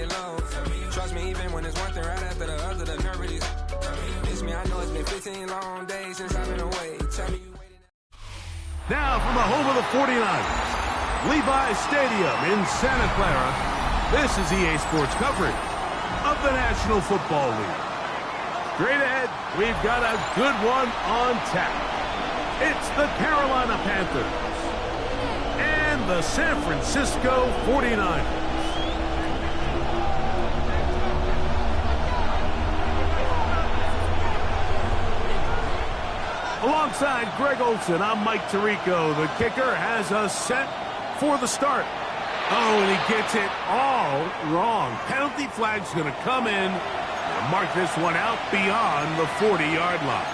it low. Trust me, even when it's one thing right after the other, the nerve is. Miss me, I know it's been 15 long days since I've been away. Tell me you waiting. Now from the home of the 49ers, Levi's Stadium in Santa Clara, this is EA Sports coverage of the National Football League. Straight ahead, we've got a good one on tap. It's the Carolina Panthers and the San Francisco 49ers. Alongside Greg Olsen, I'm Mike Tirico. The kicker has us set for the start. Oh, and he gets it all wrong. Penalty flag's going to come in and mark this one out beyond the 40-yard line.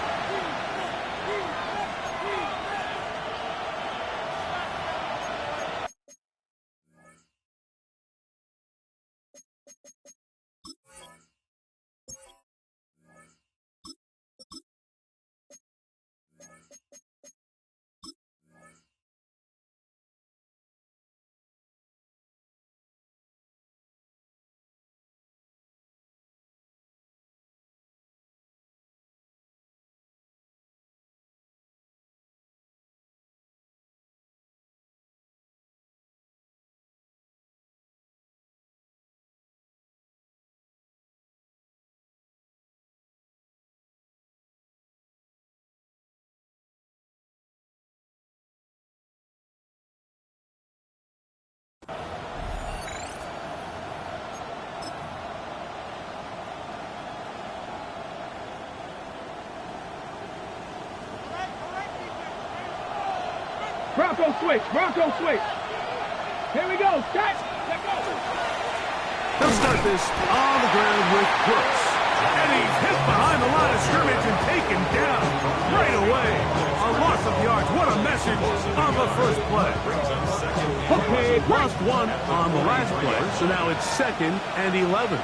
Bronco switch, Bronco switch. Here we go, set, let go. They'll start this on the ground with Brooks. And he's hit behind the line of scrimmage and taken down right away. A loss of yards. What a message on the first play. Okay, lost one on the last play, so now it's 2nd and 11.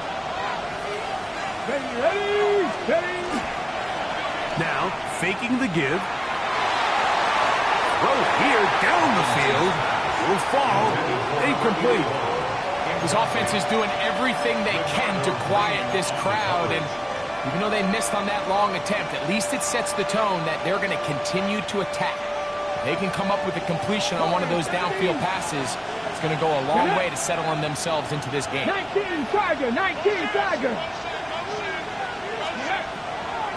Ready. Now, faking the give. Throw here down the field. Will fall. Incomplete. This offense is doing everything they can to quiet this crowd, and even though they missed on that long attempt, at least it sets the tone that they're going to continue to attack. If they can come up with a completion on one of those downfield passes, it's going to go a long way to settling themselves into this game. 19 Tiger.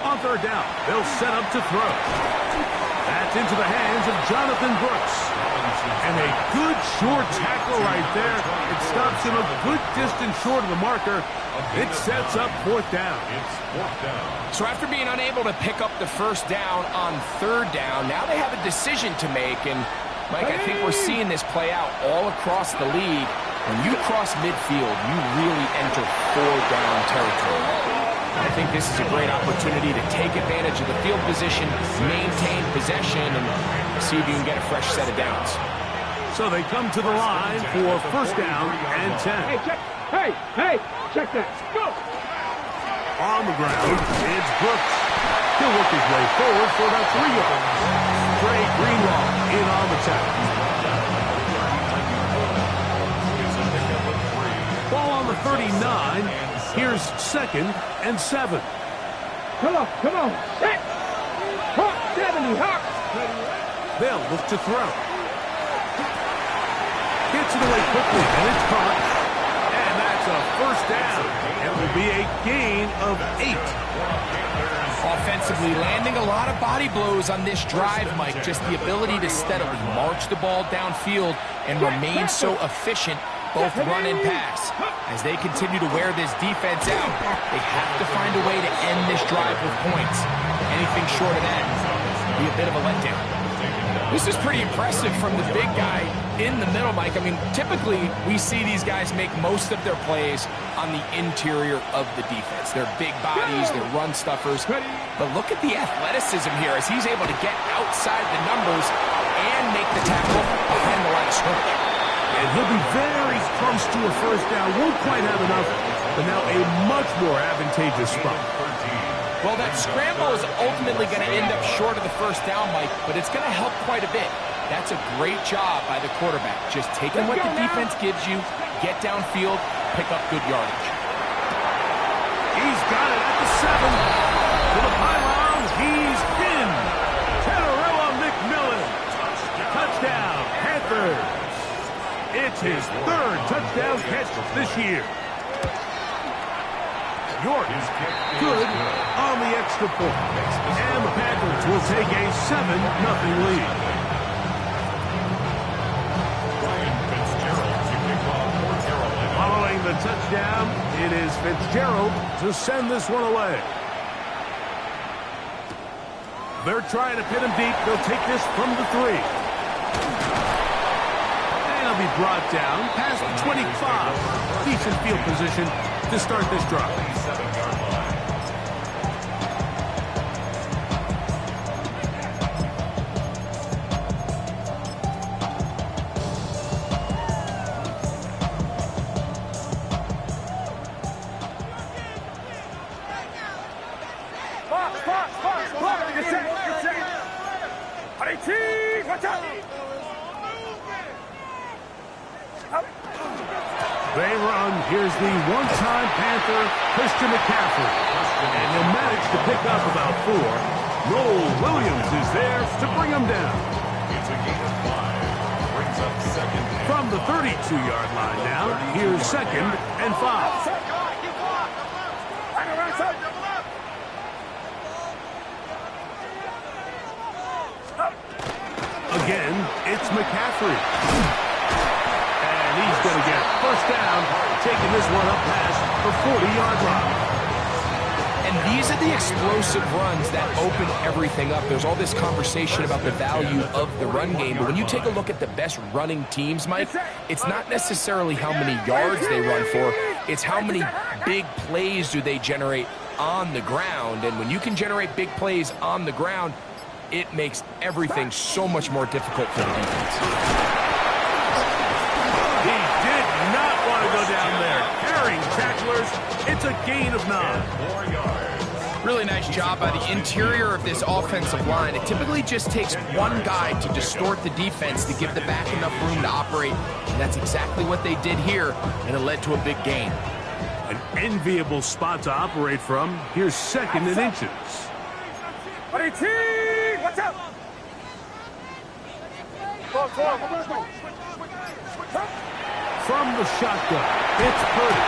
On third down, they'll set up to throw. That's into the hands of Jonathan Brooks. And a good short tackle right there. It stops him a good distance short of the marker. It sets up 4th down. So after being unable to pick up the first down on 3rd down, now they have a decision to make. And, Mike, I think we're seeing this play out all across the league. When you cross midfield, you really enter 4-down territory. I think this is a great opportunity to take advantage of the field position, maintain possession, and see if you can get a fresh set of downs. So they come to the line for 1st down and 10. Hey, check that. Go! On the ground, it's Brooks. He'll work his way forward for about 3 yards. Trey Greenlaw in on the tackle. Ball on the 39. Here's 2nd and 7. Come on. Set. Hawk 70, Hawk. They'll look to throw. Gets it away quickly, and it's caught. And that's a 1st down. It will be a gain of 8. Offensively, landing a lot of body blows on this drive, Mike. Just the ability to steadily march the ball downfield and remain so efficient, both run and pass. As they continue to wear this defense out, they have to find a way to end this drive with points. Anything short of that would be a bit of a letdown. This is pretty impressive from the big guy in the middle, Mike. I mean, typically we see these guys make most of their plays on the interior of the defense. They're big bodies, they're run stuffers. But look at the athleticism here as he's able to get outside the numbers and make the tackle behind the line of scrimmage. And he'll be very close to a 1st down. Won't quite have enough, but now a much more advantageous spot. Well, that scramble is ultimately going to end up short of the 1st down, Mike, but it's going to help quite a bit. That's a great job by the quarterback. Just taking what the defense gives you, get downfield, pick up good yardage. He's got it at the 7. To the pylon, he's in. Tenorella McMillan. Touchdown, Panthers. It's his 3rd touchdown catch this year. York good on the extra point. And the Panthers will take a 7-0 lead. Following the touchdown, it is Fitzgerald to send this one away. They're trying to pin him deep. They'll take this from the 3. And he'll be brought down past the 25. Decent field position to start this drive. They run. Here's the one-time Panther, Christian McCaffrey. And he'll manage to pick up about 4. Noel Williams is there to bring him down. It's a gain of 5. Brings up 2nd. From the 32-yard line now, here's 2nd and 5. Again, it's McCaffrey. And he's going to get first down, taking this one up past the 40-yard line. And these are the explosive runs that open everything up. There's all this conversation about the value of the run game, but when you take a look at the best running teams, Mike, it's not necessarily how many yards they run for, it's how many big plays do they generate on the ground. And when you can generate big plays on the ground, it makes everything so much more difficult for the defense. He did not want to go down there. Carrying tacklers, it's a gain of 9. 4 yards. Really nice job by the interior of this offensive line. It typically just takes one guy to distort the defense to give the back enough room to operate, and that's exactly what they did here, and it led to a big gain. An enviable spot to operate from. Here's 2nd and inches. Watch out! From the shotgun, it's Purdy.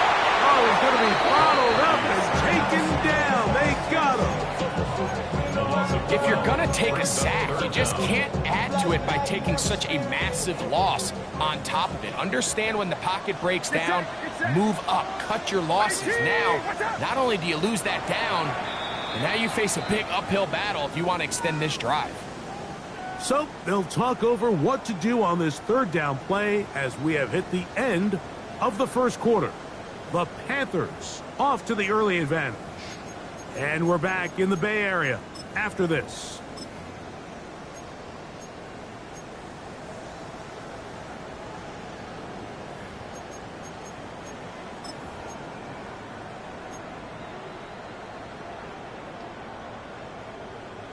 Oh, he's going to be bottled up and taken down. They got him. If you're going to take a sack, you just can't add to it by taking such a massive loss on top of it. Understand when the pocket breaks down, move up, cut your losses. Now, not only do you lose that down, but now you face a big uphill battle if you want to extend this drive. So they'll talk over what to do on this 3rd down play as we have hit the end of the first quarter. The Panthers off to the early advantage. And we're back in the Bay Area after this.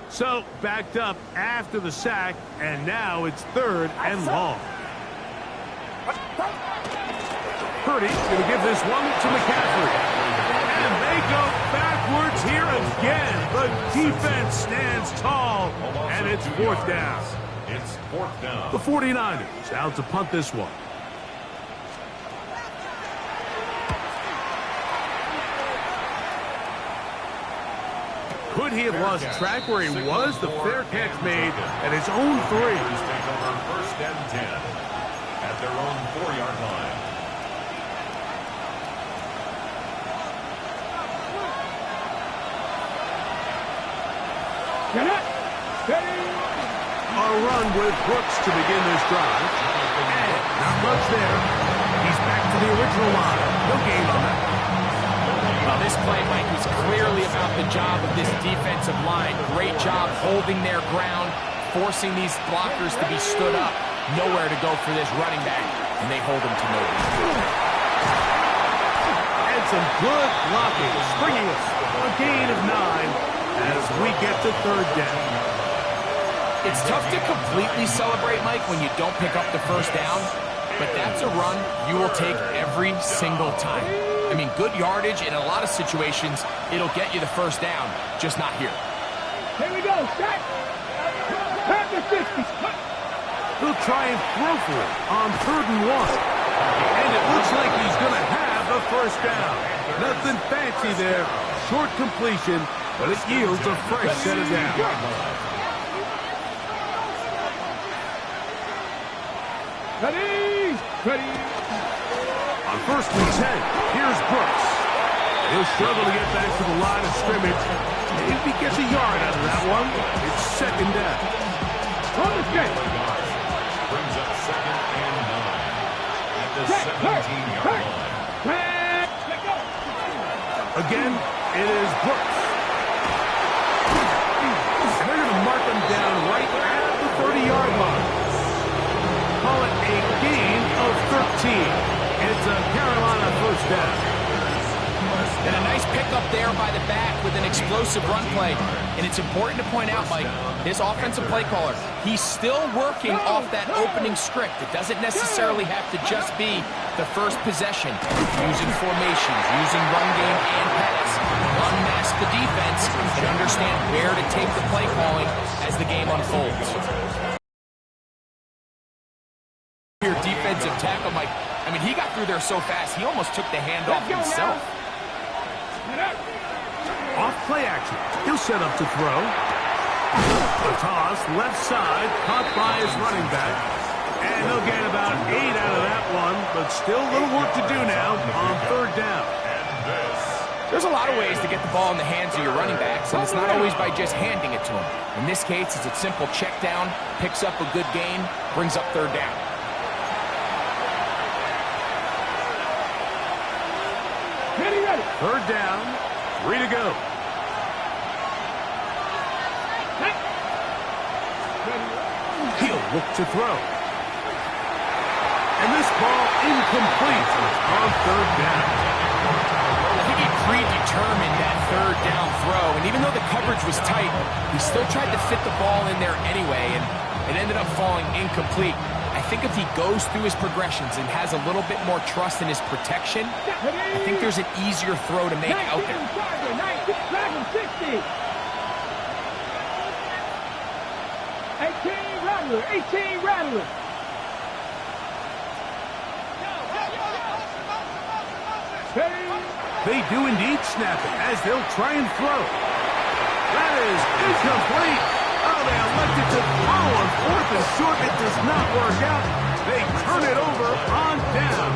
So, backed up after the sack, and now it's 3rd and long. Purdy's going to give this one to McCaffrey. And they go backwards here again. The defense stands tall, and it's 4th down. It's 4th down. The 49ers out to punt this one. Could he have lost track where he was? The fair catch made at his own 3. Take over 1st and 10 at their own 4-yard line. Get it! Steady! A run with Brooks to begin this drive. And not much there. He's back to the original line. No gain on that. Well, this play, Mike, was clearly about the job of this defensive line. Great job holding their ground, forcing these blockers to be stood up. Nowhere to go for this running back, and they hold him to no gain. And some good blocking, bringing us a gain of 9 as we get to 3rd down. It's tough to completely celebrate, Mike, when you don't pick up the first down. but that's a run you will take every single time. I mean, good yardage, and in a lot of situations, it'll get you the first down, just not here. Here we go, set. Pass the 50. He'll try and throw for it on 3rd and 1. And it looks like he's going to have the first down. Nothing fancy there. Short completion, but it yields a fresh set of downs. Ready? Ready. On 1st and 10, here's Brooks. He'll struggle to get back to the line of scrimmage. If he gets a yard out of that one, it's 2nd down. On the skate. Brings up 2nd and 9 at the 17-yard line. Let go. Again, it is Brooks. And they're going to mark him down right at the 30-yard line. Call it a gain of 13. It's a Carolina first down. And a nice pickup there by the back with an explosive run play. And it's important to point out, Mike, this offensive play caller, he's still working off that opening script. It doesn't necessarily have to just be the first possession. Using formations, using run game and pass. Unmask the defense and understand where to take the play calling as the game unfolds. Your defensive tackle, Mike, I mean, he got through there so fast, he almost took the handoff himself. Off play action. He'll set up to throw. A toss, left side, caught by his running back. And he'll get about 8 out of that one, but still a little work to do now on 3rd down. There's a lot of ways to get the ball in the hands of your running backs, and it's not always by just handing it to them. In this case, it's a simple check down, picks up a good gain, brings up 3rd down. Ready. 3rd down, 3 to go. He'll look to throw. And this ball incomplete on 3rd down. I think he predetermined that 3rd down throw, and even though the coverage was tight, he still tried to fit the ball in there anyway, and it ended up falling incomplete. I think if he goes through his progressions and has a little bit more trust in his protection, I think there's an easier throw to make out there. 18 Rattler. They do indeed snap it as they'll try and throw. That is incomplete. Oh, they elected to throw on 4th and short. It does not work out. They turn it over on down.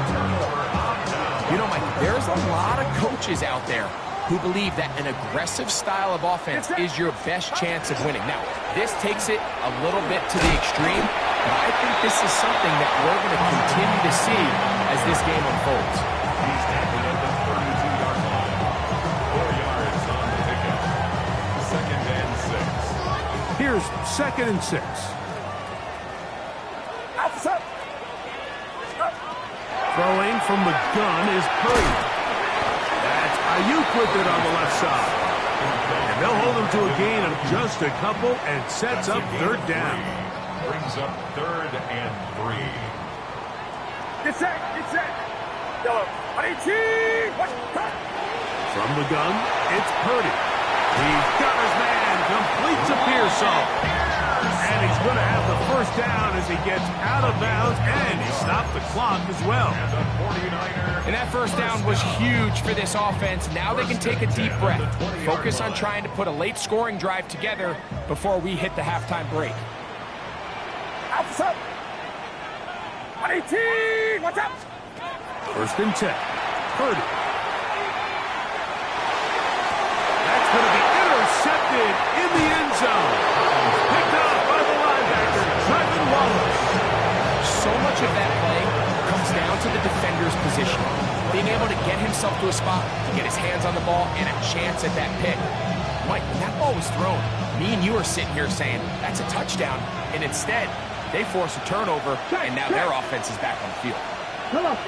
You know, Mike, there's a lot of coaches out there who believe that an aggressive style of offense is your best chance of winning. Now, this takes it a little bit to the extreme, but I think this is something that we're going to continue to see as this game unfolds. He's tapping at the 32-yard line. 4 yards on the pickup. 2nd and 6. Here's 2nd and 6. Throwing from the gun is Purdy. That's Ayuk with it on the left side. And they'll hold him to a gain of just a couple and sets up 3rd down. Brings up 3rd and 3. Get set. From the gun, it's Purdy. He's got his man, completes a Pearsall. And he's going to have the first down as he gets out of bounds, and he stopped the clock as well. And that first down was huge for this offense. Now they can take a deep breath. Focus on trying to put a late scoring drive together before we hit the halftime break. Outside. 118. What's up? 1st and 10. Purdy. That's going to be intercepted in the end zone. Picked up by the linebacker, Trevin Wallace. So much of that play comes down to the defender's position. Being able to get himself to a spot, to get his hands on the ball, and a chance at that pick. Mike, when that ball was thrown, me and you are sitting here saying, that's a touchdown. And instead, they force a turnover, and now their offense is back on the field. Come on.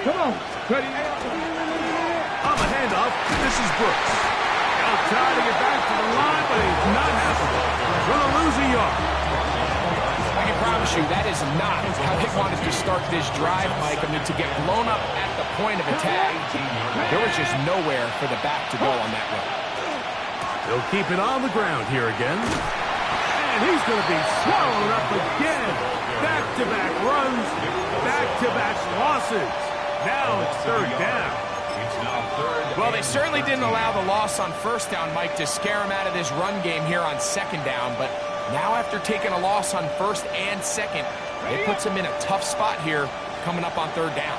Ready. On the handoff, this is Brooks. He'll try to get back to the line, but he's not happening. Going to lose a yard. I can promise promise you that is not how they wanted to start this drive, Mike. I mean, to get blown up at the point of attack, there was just nowhere for the back to go on that run. They'll keep it on the ground here again. And he's going to be swallowed up again. Back-to-back runs, back-to-back losses. Now it's third down. Well, they certainly didn't allow the loss on first down, Mike, to scare him out of this run game here on second down. But now after taking a loss on first and second, it puts him in a tough spot here coming up on third down.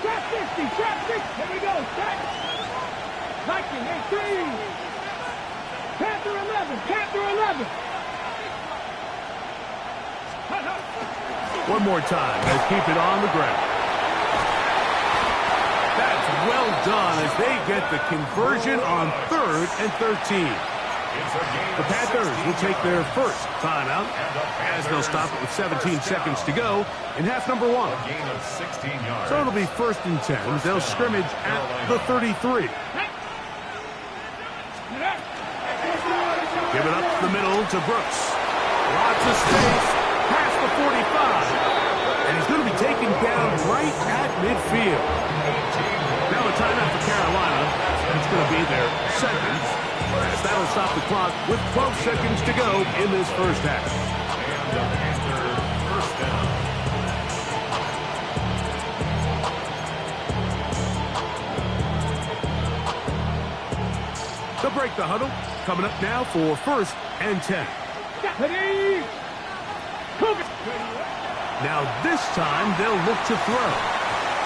Trap 60, trap 60. Here we go. Trap. Viking, 18. Panther 11, Panther 11. One more time. Let's keep it on the ground. That's well done as they get the conversion on 3rd and 13. The Panthers will take their first timeout as they'll stop it with 17 seconds to go in half number 1. So it'll be 1st and 10. They'll scrimmage at the 33. Give it up the middle to Brooks. Lots of space past the 45. And he's going to be taken down right at midfield. Now a timeout for Carolina. That's going to be their second. As that'll stop the clock with 12 seconds to go in this first half. First down. They'll break the huddle. Coming up now for 1st and 10. Now this time they'll look to throw.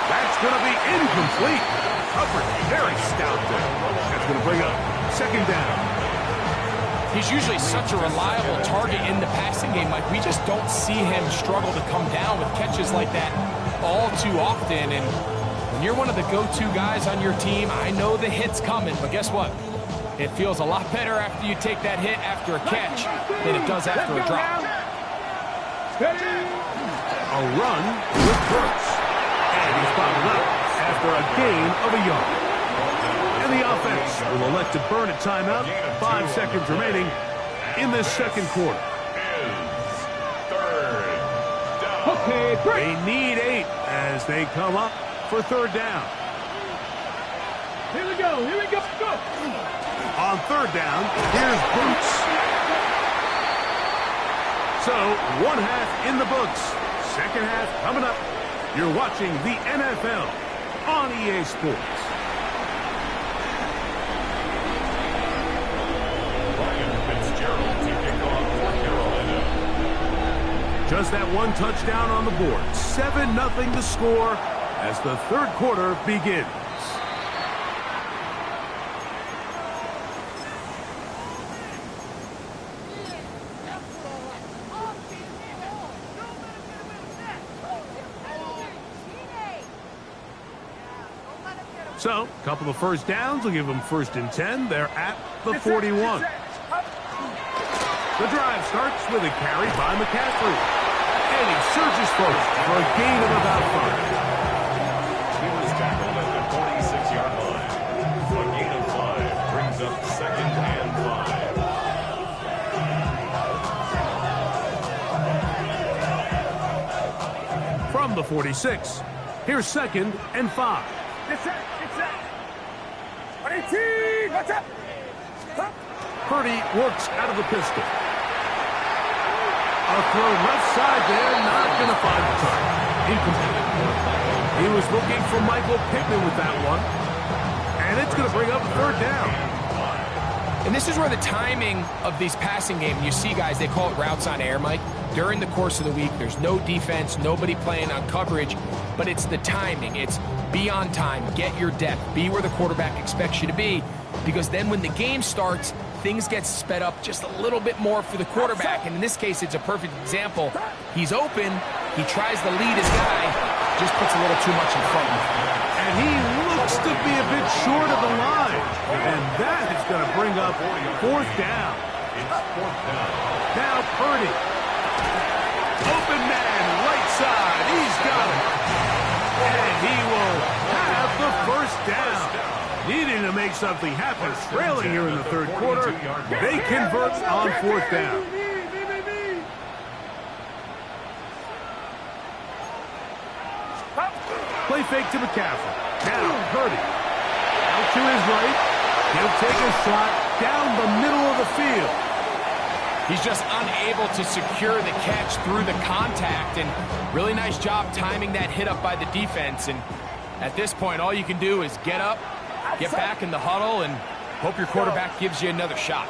That's going to be incomplete. Coverage very stout there. That's going to bring up 2nd down. He's usually such a reliable target in the passing game, Mike. We just don't see him struggle to come down with catches like that all too often. And when you're one of the go-to guys on your team, I know the hit's coming, but guess what? It feels a lot better after you take that hit after a catch than it does after a drop. A run with Brooks. And he's bottled up after a gain of a yard. And the offense will elect to burn a timeout. 5 seconds remaining in this second quarter. Okay, They need 8 as they come up for 3rd down. Here we go, here we go, go. On 3rd down, here's Boots. So, 1 half in the books. 2nd half coming up. You're watching the NFL on EA Sports. Just that one touchdown on the board. 7-0 to score as the 3rd quarter begins. So, a couple of first downs will give them 1st and 10. They're at the 41. The drive starts with a carry by McCaffrey. And he surges forward for a gain of about 5. He was tackled at the 46-yard line. A gain of 5 brings up 2nd and 5. From the 46, here's 2nd and 5. It's set. 18, what's up? Purdy works out of the pistol. A throw left side there, not going to find the target. Incomplete. He was looking for Michael Pittman with that one. And it's going to bring up 3rd down. And this is where the timing of these passing games, you see guys, they call it routes on air, Mike. During the course of the week, there's no defense, nobody playing on coverage, but it's the timing. It's be on time, get your depth, be where the quarterback expects you to be, because then when the game starts, things get sped up just a little bit more for the quarterback. And in this case, it's a perfect example. He's open, he tries to lead his guy, just puts a little too much in front of him. And he looks to be a bit short of the line. And that is going to bring up 4th down. It's 4th down. Now Purdy. Open man, right side. He's got it. And he will have the 1st down. Needing to make something happen, trailing here in the 3rd quarter. They convert on 4th down. fake to McCaffrey. Now, Purdy. Out to his right. He'll take a shot down the middle of the field. He's just unable to secure the catch through the contact, and really nice job timing that hit up by the defense. And at this point, all you can do is get up, get back in the huddle, and hope your quarterback gives you another shot.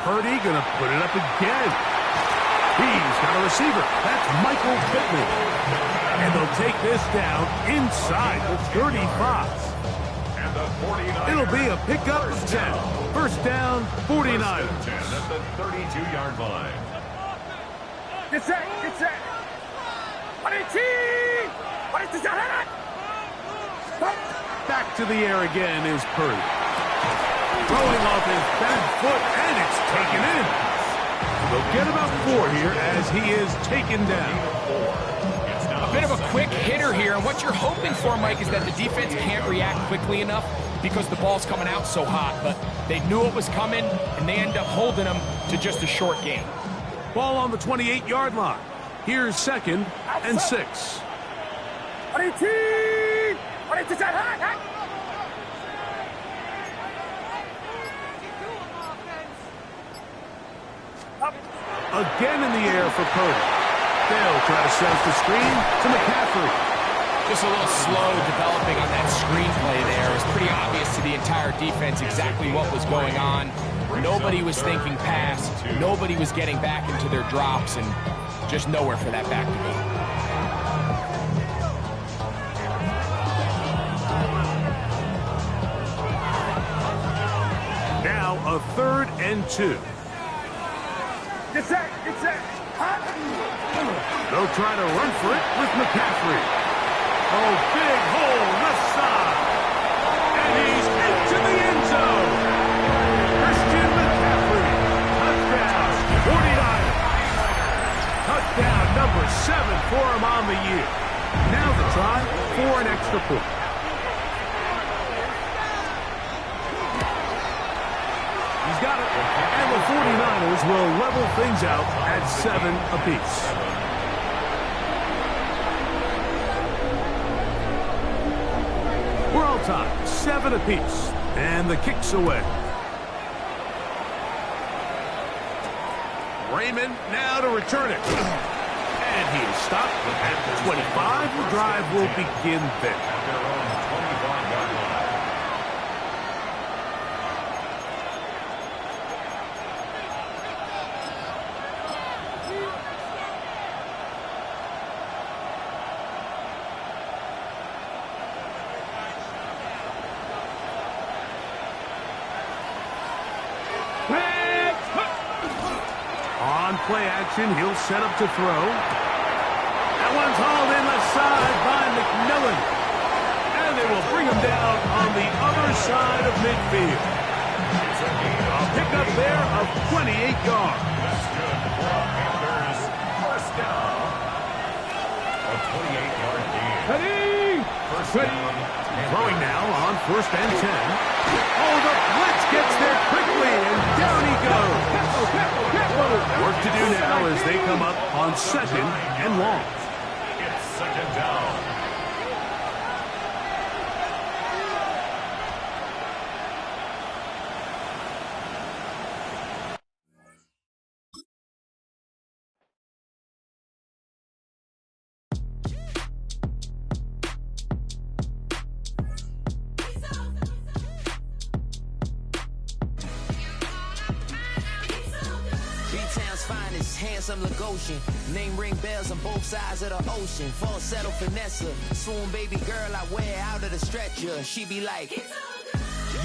Purdy gonna put it up again. He's got a receiver. That's Michael Pittman. And they'll take this down inside the 35. And the 49ers. It'll be a pickup of 10. First down, 49ers. 10 at the 32-yard line. Get set, get set. Back to the air again is Purdy. Throwing off his back foot, and it's taken in. They'll get about 4 here as he is taken down. A bit of a quick hitter here, and what you're hoping for, Mike, is that the defense can't react quickly enough because the ball's coming out so hot, but they knew it was coming, and they end up holding them to just a short gain. Ball on the 28-yard line. Here's 2nd and 6. Again in the air for Purdy. They'll try to set up the screen to McCaffrey. Just a little slow developing on that screenplay there. It was pretty obvious to the entire defense exactly what was going on. Nobody was thinking pass. Nobody was getting back into their drops, and just nowhere for that back to go. Now a 3rd and 2. Get set, get set. They'll try to run for it with McCaffrey. Oh, big hole left side. And he's into the end zone. Christian McCaffrey. Touchdown, 49ers. Touchdown number 7 for him on the year. Now the try for an extra point. He's got it. And the 49ers will level things out at 7 apiece. We're all tied, 7 apiece. And the kick's away. Raymond now to return it. And he is stopped at the 25. The drive will begin there. Their own 25-yard line. On play action, he'll set up to throw. That one's hauled in left side by McMillan. And they will bring him down on the other side of midfield. A pickup there of 28 yards. That's good for a Panthers first down. A 28-yard gain. Ready? First down. Throwing now on 1st and 10. Oh, the blitz gets there quickly, and down he goes. Work to do now as they come up on 2nd and long. It's 2nd down. Handsome Lagosian, name ring bells on both sides of the ocean. Falsetto finesse, swoon baby girl I wear out of the stretcher. She be like, you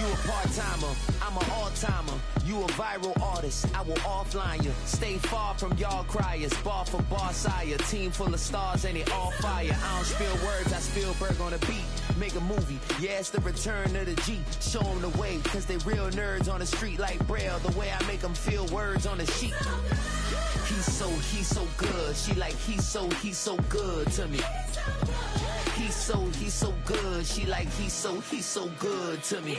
a part-timer, I'm an all-timer. You a viral artist, I will offline you. Stay far from y'all criers, bar for bar sire. Team full of stars and they all fire. I don't spill words, I Spielberg on the beat. Make a movie, yeah, it's the return of the G. Show them the way, cause they real nerds on the street like Braille. The way I make them feel words on the sheet. He's so good. She like, he's so good to me. He's so good. She like, he's so good to me.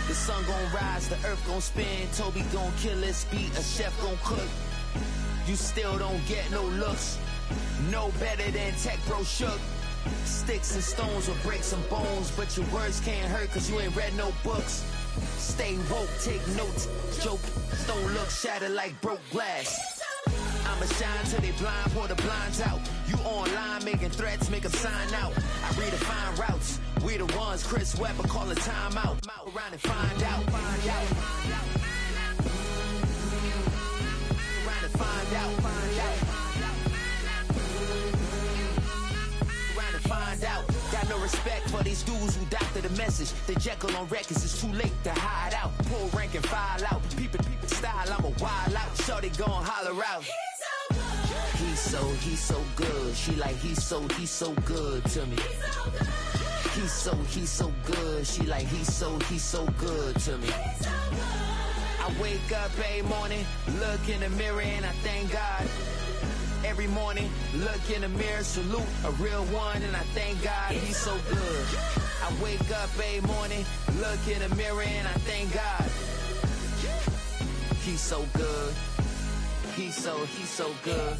The sun gon' rise, the earth gon' spin. Toby gon' kill this beat, a chef gon' cook. You still don't get no looks. No better than Tech Bro Shook. Sticks and stones will break some bones, but your words can't hurt cause you ain't read no books. Stay woke, take notes, joke, don't look shattered like broke glass. I'ma shine till they blind, pour the blinds out. You online making threats, make them sign out. I redefine routes, we the ones Chris Webber call a timeout. Around and find out, find out. Around and find out, find out. Around and find out. Got no respect for these dudes who doctor the message. The Jekyll on records, it's too late to hide out. Pull rank and file out. Peep style, I'm a wild out. Shorty gon' holler out. He's so good. She like he's so good to me. He's so good. She like he's so good to me. I wake up every morning, look in the mirror and I thank God. Every morning, look in the mirror, salute a real one and I thank God he's so good. I wake up every morning, look in the mirror and I thank God. He's so good. He's so good.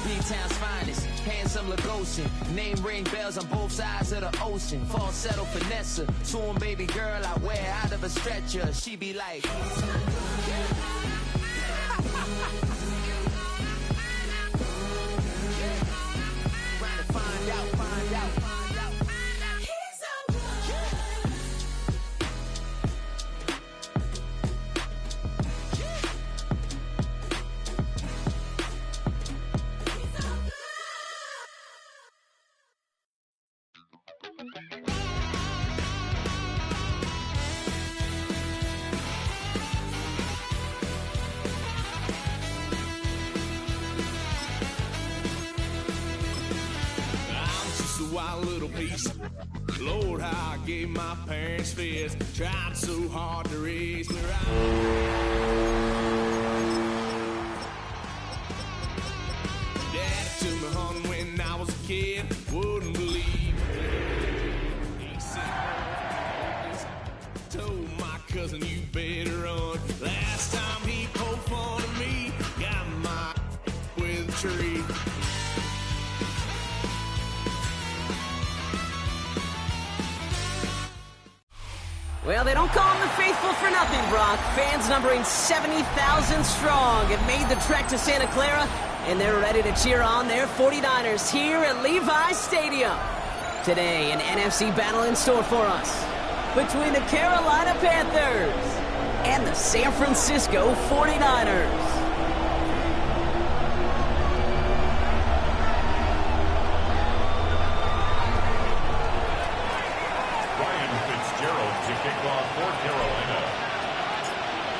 B-Town's finest, handsome Lagosian. Name ring bells on both sides of the ocean. Falsetto finesse, swoon baby girl I wear out of a stretcher. She be like, trying to find out, find out. Wild little piece. Lord, how I gave my parents fist. Tried so hard to raise me right. Daddy took me home when I was a kid. Wouldn't believe it. He said, told my cousin you better run. Last time he poked fun of me, got my with a tree. Well, they don't call them the faithful for nothing, Brock. Fans numbering 70,000 strong have made the trek to Santa Clara, and they're ready to cheer on their 49ers here at Levi's Stadium. Today, an NFC battle in store for us between the Carolina Panthers and the San Francisco 49ers.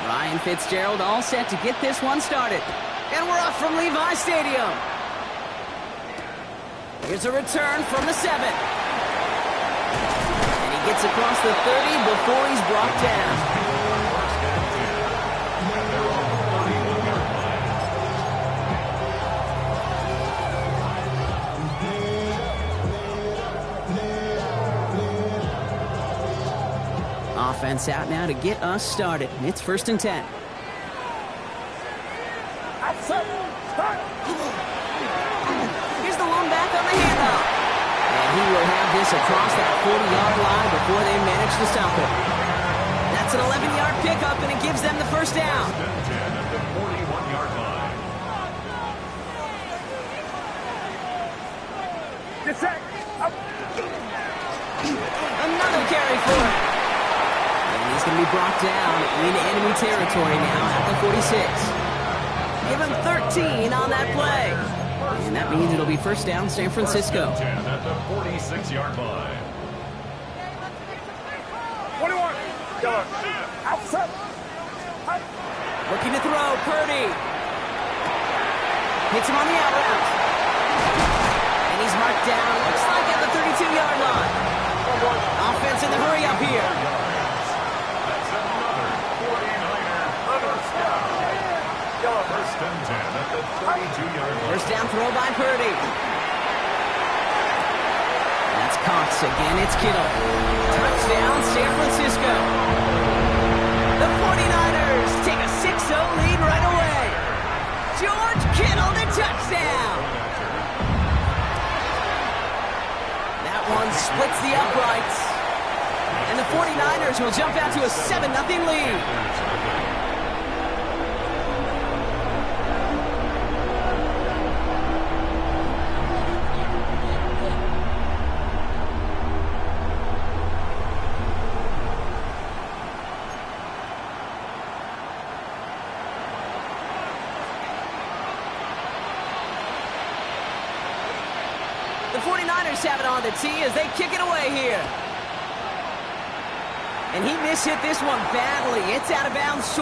Ryan Fitzgerald all set to get this one started. And we're off from Levi's Stadium. Here's a return from the 7. And he gets across the 30 before he's brought down. Offense out now to get us started. It's 1st and 10. Here's the lone back on the handoff. And he will have this across that 40-yard line before they manage to stop it. That's an 11-yard pickup, and it gives them the first down. Another carry for him. He's going to be brought down in enemy territory now at the 46. Give him 13 on that play. And that means it'll be first down San Francisco. 10 at the 46-yard line. 21. Outside. Looking to throw, Purdy. Hits him on the out route. And he's marked down, looks like at the 32-yard line. Offense in the hurry up here. First and 10 at the 32-yard line. First down throw by Purdy. That's Cox again. It's Kittle. Touchdown, San Francisco. The 49ers take a 6-0 lead right away. George Kittle, the touchdown. splits the uprights. And the 49ers will jump out to a 7-0 lead. The 49ers have it on the tee as they kick it away here. And he mishit this one badly. It's out of bounds.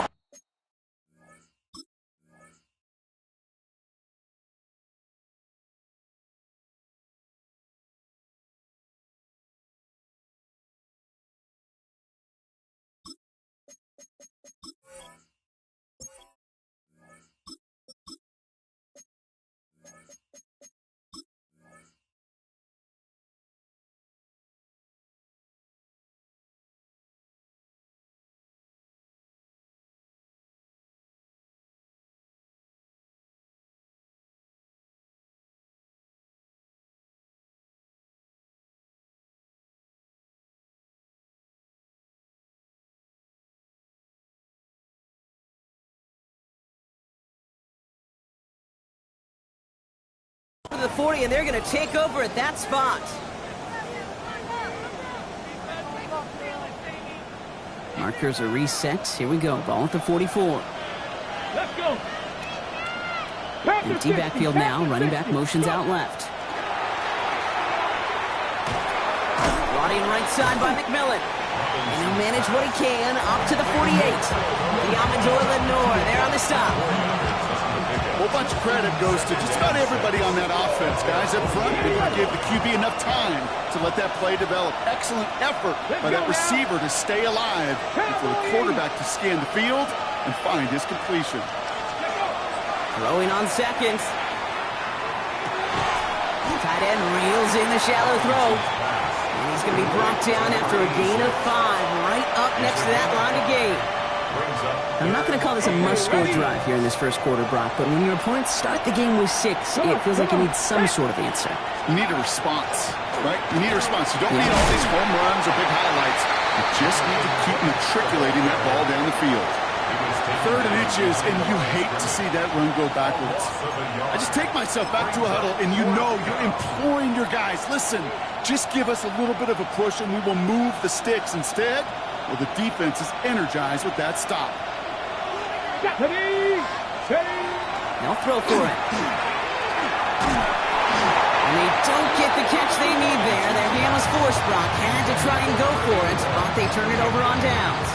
To the 40, and they're going to take over at that spot. Markers are reset. Here we go. Ball at the 44. Let's go. Empty backfield now. Running back motions out left. Brought in right side by McMillan. And he'll manage what he can up to the 48. The Amador Lenore there on the stop. A whole bunch of credit goes to just about everybody on that offense. Guys up front, they gave the QB enough time to let that play develop. Excellent effort by that receiver to stay alive and for the quarterback to scan the field and find his completion. Throwing on seconds. Tight end reels in the shallow throw. And he's going to be brought down after a gain of 5 right up next to that line of gain. I'm not going to call this a must-score drive here in this first quarter, Brock, but when your opponents start the game with 6, it feels like you need some sort of answer. You need a response, right? You need a response. You don't need all these home runs or big highlights. You just need to keep matriculating that ball down the field. 3rd and inches, and you hate to see that run go backwards. I just take myself back to a huddle, and you know you're imploring your guys, listen, just give us a little bit of a push, and we will move the sticks. Instead, well, the defense is energized with that stop. They'll throw for it. And they don't get the catch they need there. Their hand was forced, Brock. Had to try and go for it, but they turn it over on downs.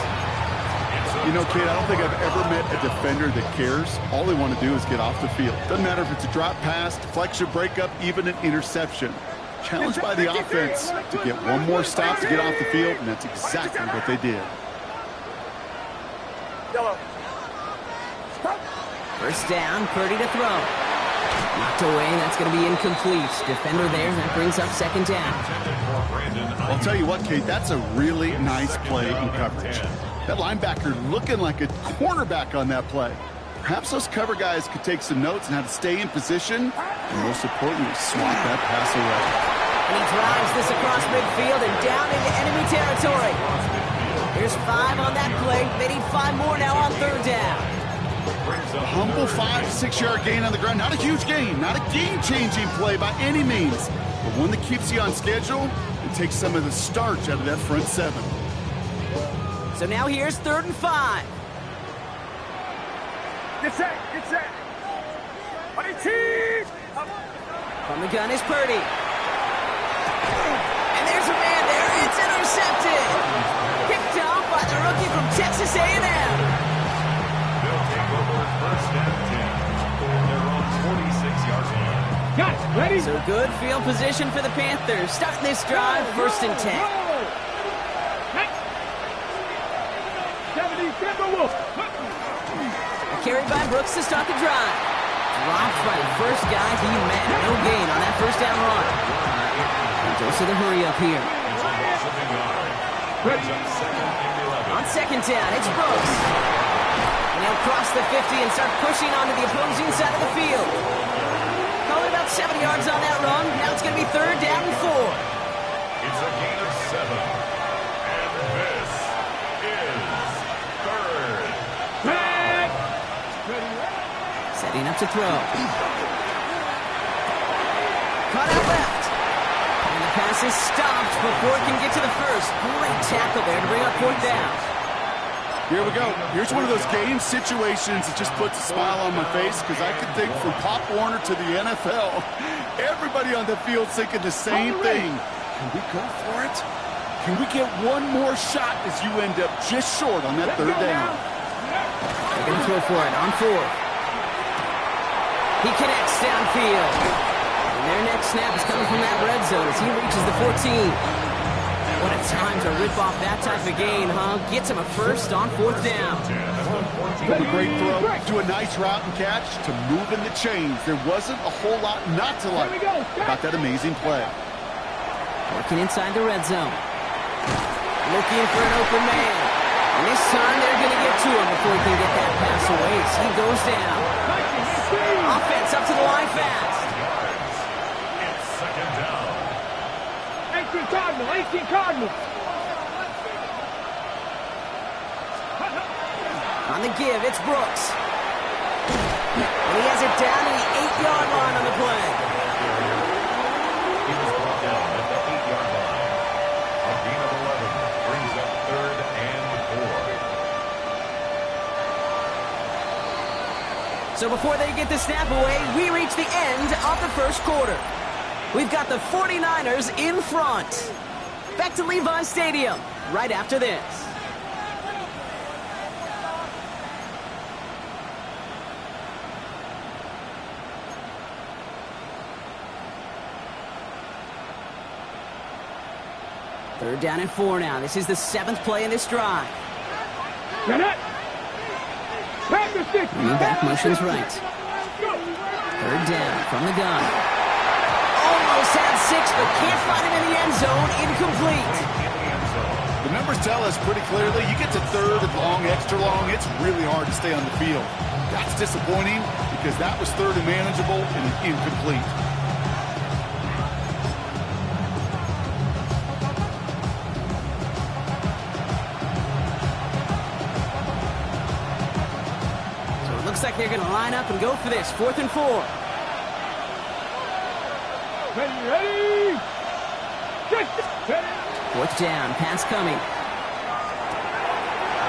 You know, Kate, I don't think I've ever met a defender that cares. All they want to do is get off the field. Doesn't matter if it's a drop pass, deflection, breakup, even an interception. Challenged by the offense to get one more stop to get off the field, and that's exactly what they did. First down, Purdy to throw. Knocked away, that's going to be incomplete. Defender there, that brings up 2nd down. I'll tell you what, Kate, that's a really nice play in coverage. That linebacker looking like a cornerback on that play. Perhaps those cover guys could take some notes on how to stay in position, and most importantly, swat that pass away. And he drives this across midfield and down into enemy territory. Here's 5 on that play. They need 5 more now on 3rd down. A humble 5 to 6 yard gain on the ground. Not a huge gain, not a game-changing play by any means, but one that keeps you on schedule and takes some of the starch out of that front 7. So now here's 3rd and 5. Get set, get set. On your team. From the gun is Purdy. And there's a man there. It's intercepted. Picked off by the rookie from Texas A&M. They'll take over 1st and 10. They're on 46-yard line. Got it. Ready? So good field position for the Panthers. Starting this drive, 1st and 10. 70 Timberwolves. Carried by Brooks to start the drive. Dropped by the first guy he met. No gain on that 1st down run. And dose of the hurry up here. On 2nd down, it's Brooks. And he'll cross the 50 and start pushing onto the opposing side of the field. Probably about 70 yards on that run. Now it's going to be 3rd down and 4. It's a gain of 7. And this is third down. Setting up to throw. Caught out left. And the pass is stopped before it can get to the first. Great tackle there to bring up 4th down. Here we go. Here's one of those game situations that just puts a smile on my face because I could think from Pop Warner to the NFL, everybody on the field thinking the same thing. Can we go for it? Can we get one more shot as you end up just short on that 3rd down? They're going to throw for it on 4th. He connects downfield. And their next snap is coming from that red zone as he reaches the 14. What a time to rip off that type of gain, huh? Gets him a first on 4th down. From a great throw to a nice route and catch to moving the chains. There wasn't a whole lot not to like about that amazing play. Working inside the red zone. Looking for an open man. And this time they're going to get to him before he can get that pass away. So he goes down. Offense up to the line fast. It's 2nd down. 18 Cardinals. On the give, it's Brooks. And he has it down to the 8-yard line on the play. He was brought down at the 8-yard line. A gain of 11 brings up 3rd and 4. So before they get the snap away, we reach the end of the first quarter. We've got the 49ers in front. Back to Levi Stadium right after this. Third down and 4 now. This is the 7th play in this drive. Back motions right. 3rd down from the gun. Almost had 6, but can't find him in the end zone. Incomplete. The numbers tell us pretty clearly, you get to 3rd and long, extra long, it's really hard to stay on the field. That's disappointing because that was 3rd and manageable and incomplete. So it looks like they're going to line up and go for this. 4th and 4. Ready. 4th down, pass coming.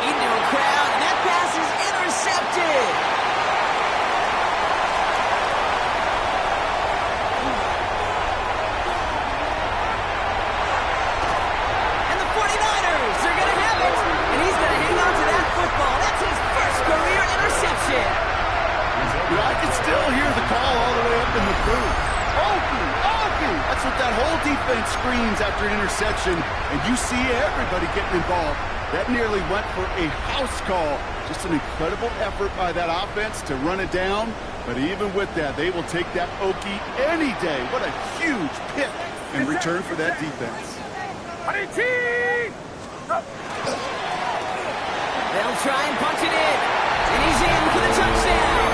Into a crowd, and that pass is intercepted. And the 49ers are going to have it, and he's going to hang on to that football. That's his first career interception. I can still hear the call all the way up in the booth. That's what that whole defense screams after an interception, and you see everybody getting involved. That nearly went for a house call. Just an incredible effort by that offense to run it down, but even with that, they will take that Okie any day. What a huge pick in return for that defense. They'll try and punch it in, and he's in for the touchdown.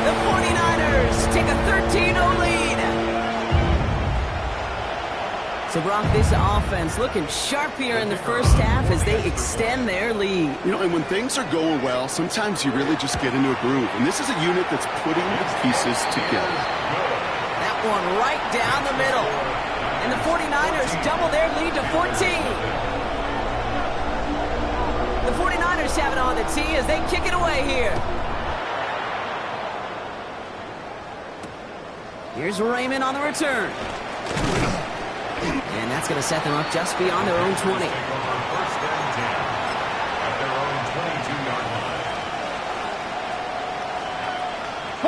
The 49ers take a 13-0 lead. So, Brock, this offense looking sharp here in the first half as they extend their lead. You know, and when things are going well, sometimes you really just get into a groove. And this is a unit that's putting the pieces together. That one right down the middle. And the 49ers double their lead to 14. The 49ers have it on the tee as they kick it away here. Here's Raymond on the return. And that's going to set them up just beyond their own 20. First and 10 at their own 22-yard line.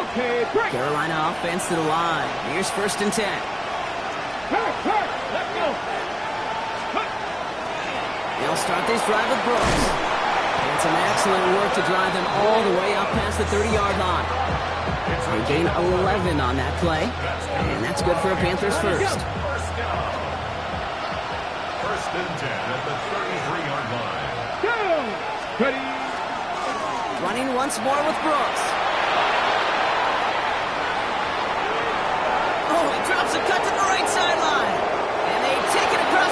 Okay, break. Carolina offense to the line. Here's 1st and 10. Let's go. They'll start this drive with Brooks. And some excellent work to drive them all the way up past the 30-yard line. They gain 11 on that play. And that's good for a Panthers first. First and 10 at the 33-yard line. Go. Ready. Running once more with Brooks. Oh, he drops a cut to the right sideline. And they take it across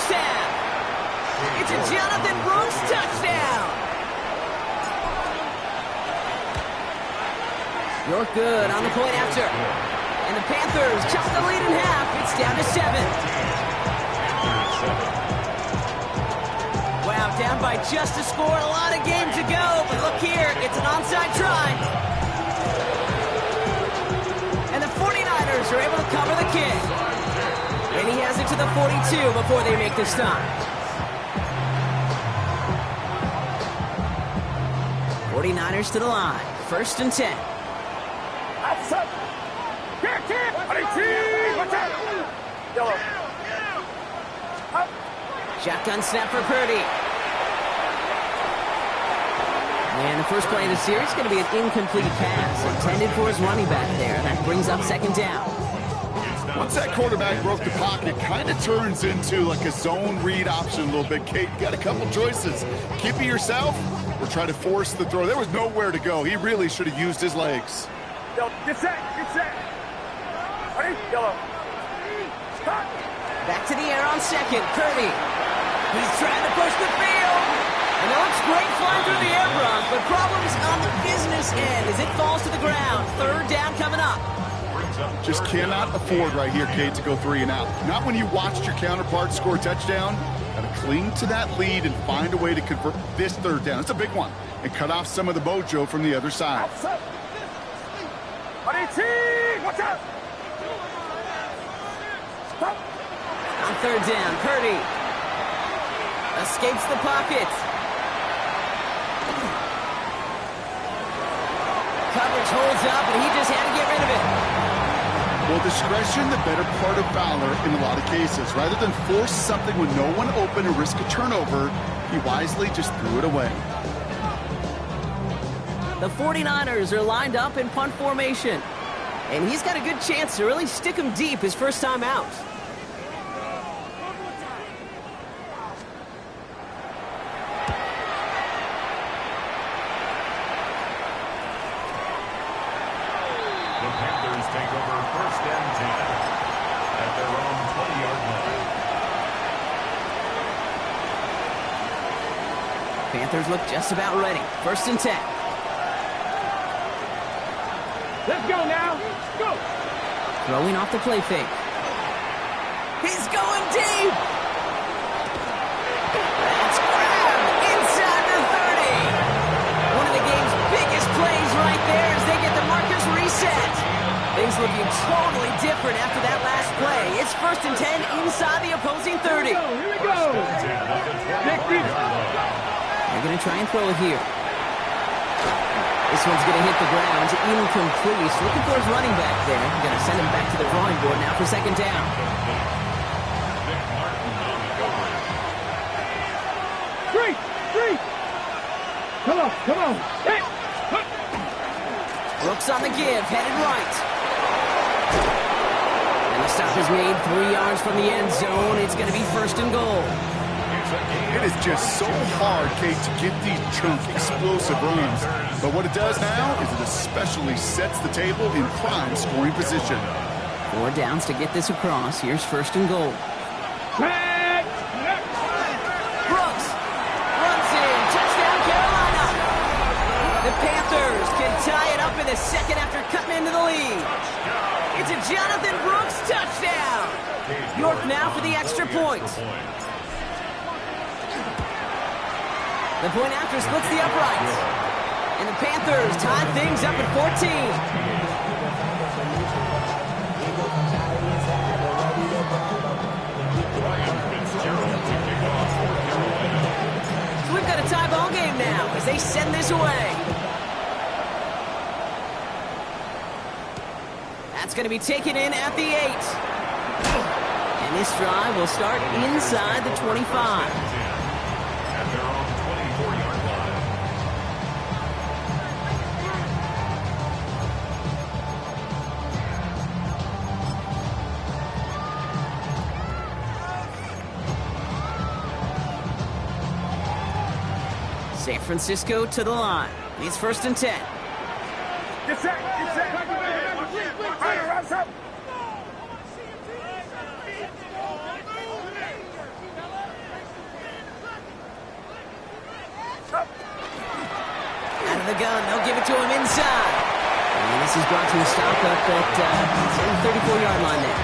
first half. It's a Jonathan Brooks touchdown. York good on the point after. And the Panthers chop the lead in half. It's down to 7. Wow, down by just a score. A lot of game to go. But look here, it's an onside try. And the 49ers are able to cover the kick. And he has it to the 42 before they make the stop. 49ers to the line. 1st and 10. Shotgun snap for Purdy. And the first play of the series is going to be an incomplete pass intended for his running back there. That brings up 2nd down. Once that quarterback broke the pocket, it kind of turns into like a zone read option a little bit. Kate, you got a couple choices. Keep it yourself or try to force the throw. There was nowhere to go. He really should have used his legs. Get set. Ready? Yellow. Back to the air on 2nd. Purdy. He's trying to push the field. And it looks great flying through the air, Brock, but problems on the business end as it falls to the ground. 3rd down coming up. Just cannot afford right here, Kate, to go 3 and out. Not when you watched your counterpart score a touchdown. Got to cling to that lead and find a way to convert this 3rd down. It's a big one. And cut off some of the mojo from the other side. Watch out! On 3rd down, Purdy escapes the pocket. Coverage holds up, and he just had to get rid of it. Well, discretion, the better part of valor in a lot of cases. Rather than force something with no one open and risk a turnover, he wisely just threw it away. The 49ers are lined up in punt formation. And he's got a good chance to really stick him deep his first time out. The Panthers take over 1st and 10 at their own 20-yard line. Panthers look just about ready. 1st and 10. Let's go now. Go. Throwing off the play fake. He's going deep. That's grabbed inside the 30. One of the game's biggest plays right there as they get the markers reset. Things looking totally different after that last play. It's 1st and 10 inside the opposing 30. Here we go. They're going to try and throw it here. This one's going to hit the ground. Incomplete. He's looking for his running back there. Going to send him back to the drawing board now for 2nd down. Three. Come on. Hey. Brooks on the give, headed right. And the stop is made 3 yards from the end zone. It's going to be 1st and goal. It is just so hard, Kate, to get these chunk, explosive runs. But what it does now is it especially sets the table in prime scoring position. 4 downs to get this across. Here's 1st and goal. Brooks runs in. Touchdown, Carolina. The Panthers can tie it up in the 2nd after cutting into the lead. It's a Jonathan Brooks touchdown. York now for the extra point. The point after splits the uprights. And the Panthers tie things up at 14. So we've got a tie ball game now as they send this away. That's going to be taken in at the 8. And this drive will start inside the 25. At their own 24-yard line. San Francisco to the line. It's 1st and 10. Get set. the gun. They'll give it to him inside. And this is brought to a stop up at the 34-yard line there.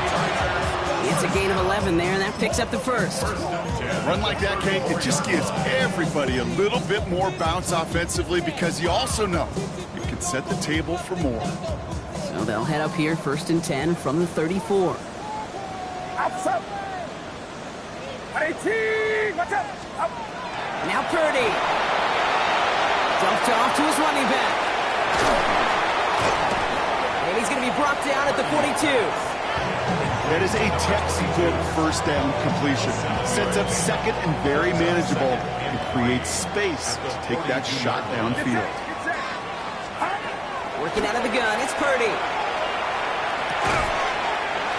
It's a gain of 11 there, and that picks up the first. Run like that, Kate, it just gives everybody a little bit more bounce offensively because you also know you can set the table for more. So they'll head up here, 1st and 10 from the 34. Outside. 18. Watch out. Up. Now Purdy. Dumped off to his running back. And he's going to be brought down at the 42. That is a textbook first down completion. Sets up second and very manageable and creates space to take that shot downfield. Working out of the gun, it's Purdy.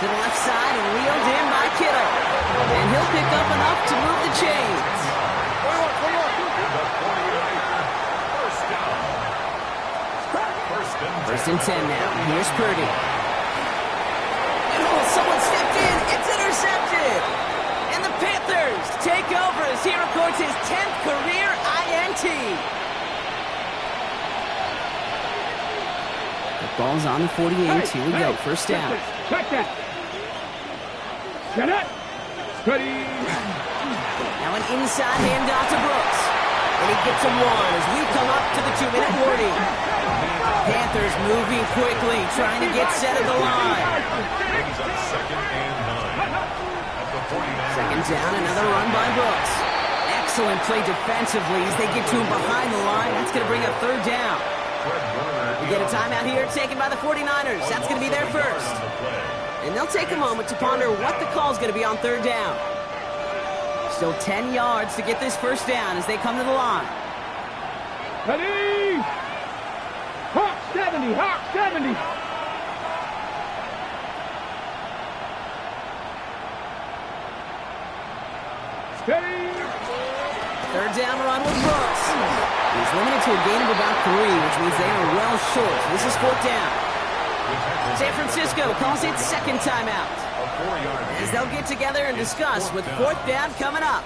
To the left side and reeled in by Kittle. And he'll pick up enough to move the chains. First and 10 now. Here's Purdy. Oh, someone stepped in. It's intercepted. And the Panthers take over as he records his 10th career INT. The ball's on the 48. Here we go. First down. Check that. Shut up. Ready. Now an inside handoff to Brooks. And he gets him one as we come up to the 2-minute warning. Panthers moving quickly, trying to get set at the line. Second down, another run by Brooks. Excellent play defensively as they get to him behind the line. That's going to bring up 3rd down. We get a timeout here taken by the 49ers. That's going to be their first. And they'll take a moment to ponder what the call is going to be on 3rd down. Still 10 yards to get this first down as they come to the line. Ready. Hawk 70. Hawk 70. Steady. 3rd down run with Brooks. He's limited to a gain of about 3, which means they are well short. This is 4th down. San Francisco calls it 2nd timeout. As they'll get together and discuss with 4th down coming up.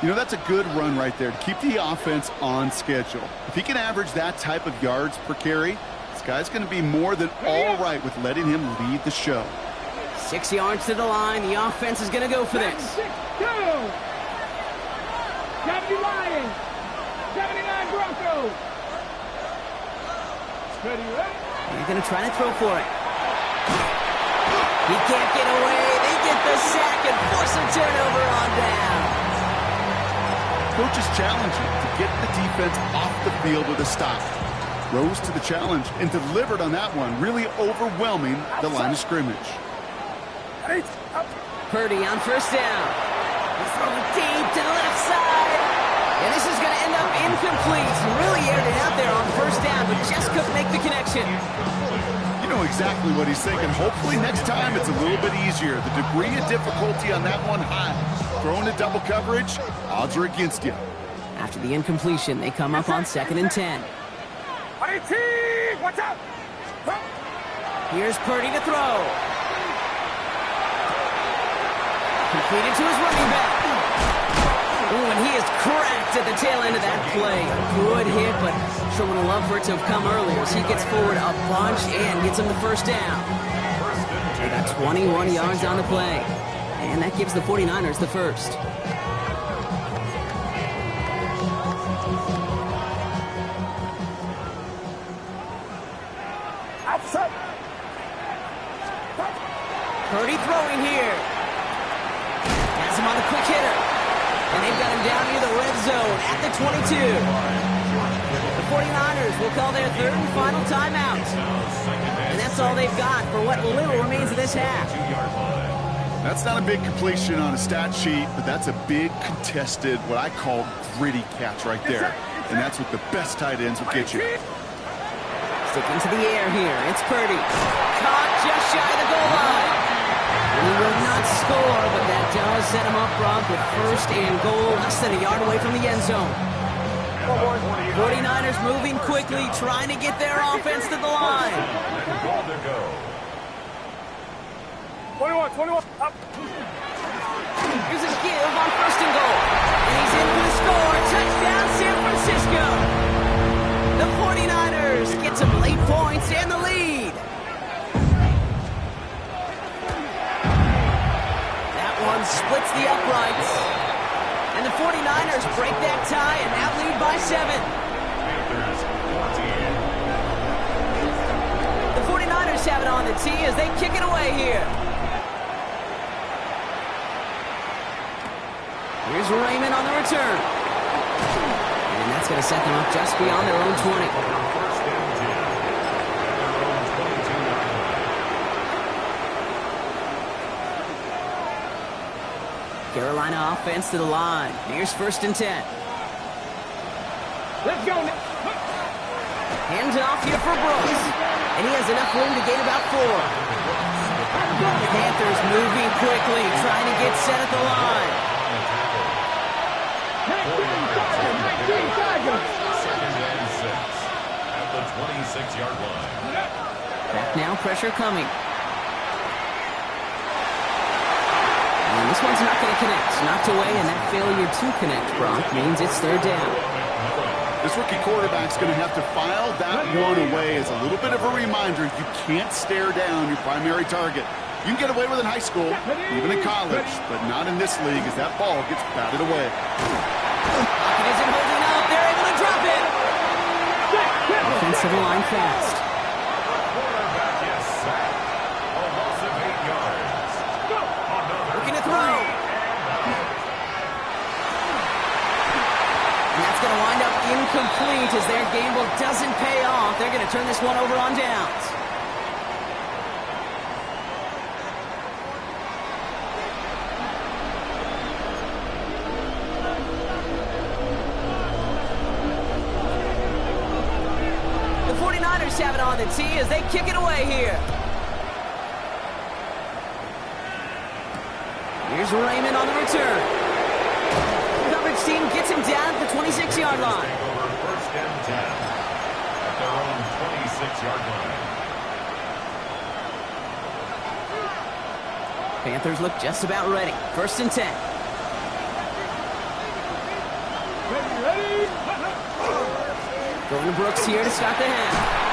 You know, that's a good run right there to keep the offense on schedule. If he can average that type of yards per carry, this guy's going to be more than all right with letting him lead the show. 6 yards to the line. The offense is going to go for this. 6-2. 70 Lions. 79 Broncos. Ready, ready. They're going to try to throw for it. He can't get away. They get the sack and force a turnover on down. Coach is challenging to get the defense off the field with a stop. Rose to the challenge and delivered on that one, really overwhelming the line of scrimmage. Purdy on 1st down. He's throwing deep to the left side. And this is going to end up incomplete. Really aired it out there on 1st down, but just couldn't make the connection. You know exactly what he's thinking. Hopefully next time it's a little bit easier. The degree of difficulty on that one high. Throwing to double coverage, odds are against you. After the incompletion, they come up on 2nd and 10. 18. Watch out. Here's Purdy to throw. Completed to his running back. Ooh, and he is cracked at the tail end of that play. A good hit, but sure would have loved for it to have come earlier as he gets forward a bunch and gets him the 1st down. They got 21 yards on the play. And that gives the 49ers the first. Outside. Purdy throwing here. Has him on a quick hitter. And they've got him down near the red zone at the 22. The 49ers will call their 3rd and final timeout. And that's all they've got for what little remains of this half. That's not a big completion on a stat sheet, but that's a big contested, what I call gritty catch right there. And that's what the best tight ends will get you. Sticking to the air here. It's Purdy. Caught just shy of the goal line. He will not score, but that does set him up, Brock, with 1st and goal, less than a yard away from the end zone. 49ers moving quickly, trying to get their offense to the line. 21. Up. Here's a give on 1st and goal. And he's in for the score. Touchdown, San Francisco. The 49ers get some late points and the lead. That one splits the uprights. And the 49ers break that tie and now lead by 7. The 49ers have it on the tee as they kick it away here. Here's Raymond on the return. And that's going to set them up just beyond their own 20. Carolina offense to the line. Here's 1st and 10. Let's go. Hands it off here for Brooks. And he has enough room to gain about 4. The Panthers moving quickly, trying to get set at the line. 19 Tigers. 2nd and 6 at the 26-yard line. Back now, pressure coming. And this one's not going to connect. Knocked away, and that failure to connect, Brock, means it's 3rd down. This rookie quarterback's going to have to file that one away as a little bit of a reminder. You can't stare down your primary target. You can get away with it in high school, even in college, but not in this league as that ball gets batted away. It isn't holding up. They're able to drop it. Offensive line fast. Quarterback is sacked. A loss of 8 yards. Looking to throw. And that's going to wind up incomplete as their gamble doesn't pay off. They're going to turn this one over on downs. The 49ers have it on the tee as they kick it away here. Here's Raymond on the return. Coverage team gets him down at the 26-yard line. Over 1st and 10 at their own 26-yard line. Panthers look just about ready. 1st and 10. Ready. Going to Brooks here to start the half.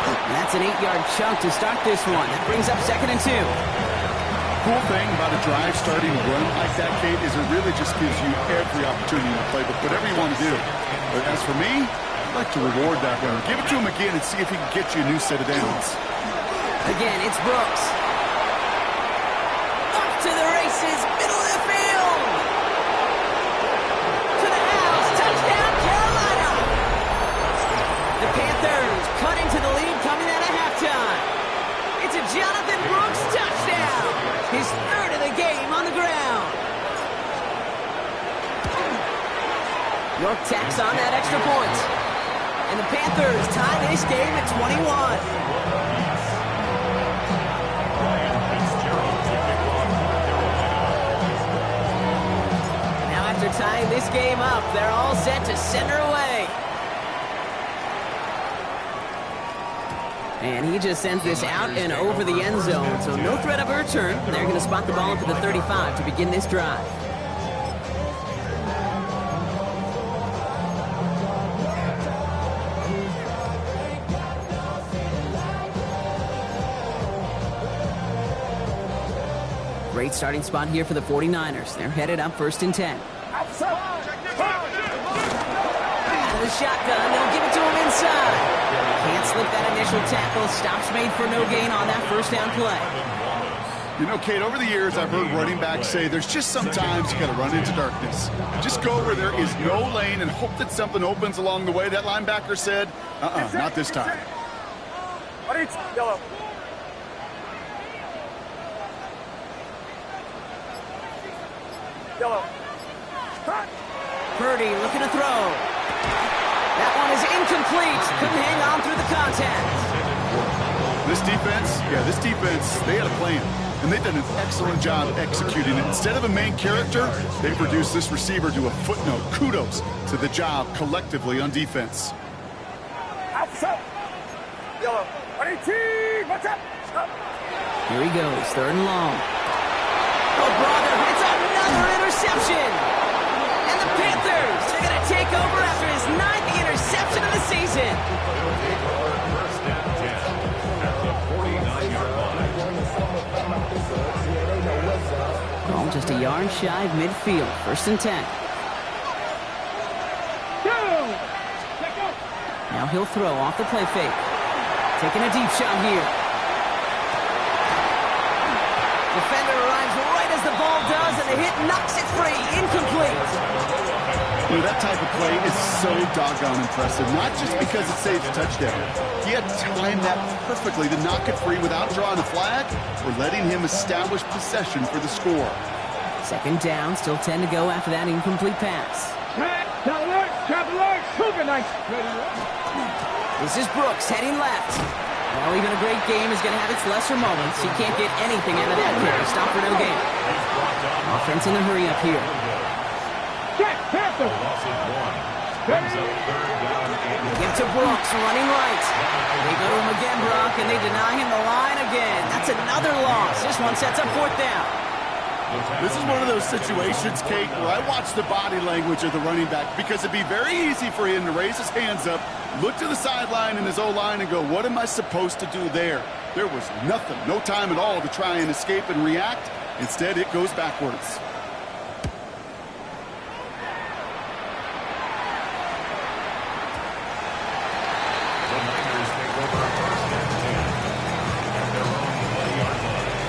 And that's an 8-yard chunk to start this one. That brings up 2nd and 2. Cool thing about a drive starting run like that, Kate, is it really just gives you every opportunity to play, but whatever you want to do. But as for me, I'd like to reward that runner. Give it to him again and see if he can get you a new set of downs. Again, it's Brooks. Up to the races, middle of the field. To the house, touchdown, Carolina. The Panthers cutting to the lead coming out of halftime. It's a Jonathan Brooks touchdown. His 3rd of the game on the ground. York tacks on that extra point. And the Panthers tie this game at 21. Now after tying this game up, they're all set to send her away. And he just sends this out and over the end zone, so no threat of a return. They're going to spot the ball up to the 35 to begin this drive. Great starting spot here for the 49ers. They're headed up 1st and 10. Out of the shotgun, they'll give it to him inside. Can't slip that initial tackle. Stops made for no gain on that 1st down play. You know, Kate, over the years, I've heard running backs say there's just sometimes you got to run into darkness. Just go where there is no lane and hope that something opens along the way. That linebacker said, not this time. Yellow. Yellow. Purdy looking to throw. That one is incomplete. Couldn't hang on through the contact. This defense, they had a plan, and they've done an excellent job executing it. Instead of a main character, they've reduced this receiver to a footnote. Kudos to the job collectively on defense. Outside. Yellow. 18. What's up? Here he goes, 3rd and long. Oh, brother, it's another interception. And the Panthers are going to take over after his 9th interception interception of the season. First and 10 at the 49-yard line. Ball just a yard shy of midfield. First and 10. Now he'll throw off the play fake. Taking a deep shot here. Defender arrives right as the ball does, and the hit knocks it free. Incomplete. You know, that type of play is so doggone impressive, not just because it saves a touchdown. He had timed that perfectly to knock it free without drawing a flag or letting him establish possession for the score. Second down, still 10 to go after that incomplete pass. Trap alert, Cougar Knights. This is Brooks heading left. Well, even a great game is going to have its lesser moments. He can't get anything out of that carry. Stop for no gain. Offense in a hurry up here. Give to Brooks, running right. They go to him again, Brock, and they deny him the line again. That's another loss. This one sets up fourth down. This is one of those situations, Kate, where I watch the body language of the running back because it'd be very easy for him to raise his hands up, look to the sideline in his O-line and go, what am I supposed to do there? There was nothing, no time at all to try and escape and react. Instead, it goes backwards. The Niners take over first and 10 at their own 20-yard line.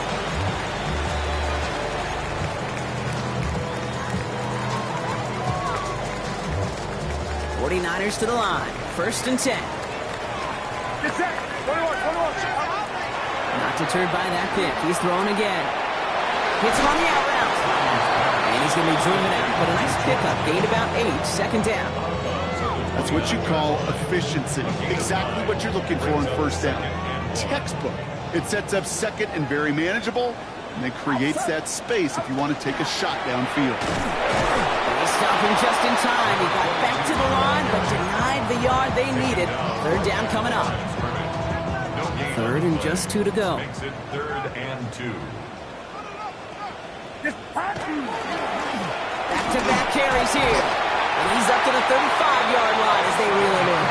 49ers to the line. First and 10. Not deterred by that pick. He's throwing again. Hits him on the out route. And he's going to be driven out. But a nice pickup. Gained about 8. Second down. That's what you call efficiency. Exactly what you're looking for in first down. Textbook. It sets up second and very manageable, and then creates that space if you want to take a shot downfield. They stop him just in time. He got back to the line, but denied the yard they needed. Third down coming up. Third and just 2 to go. Makes it 3rd and 2. Back-to-back carries here. And he's up to the 35-yard line as they reel him in.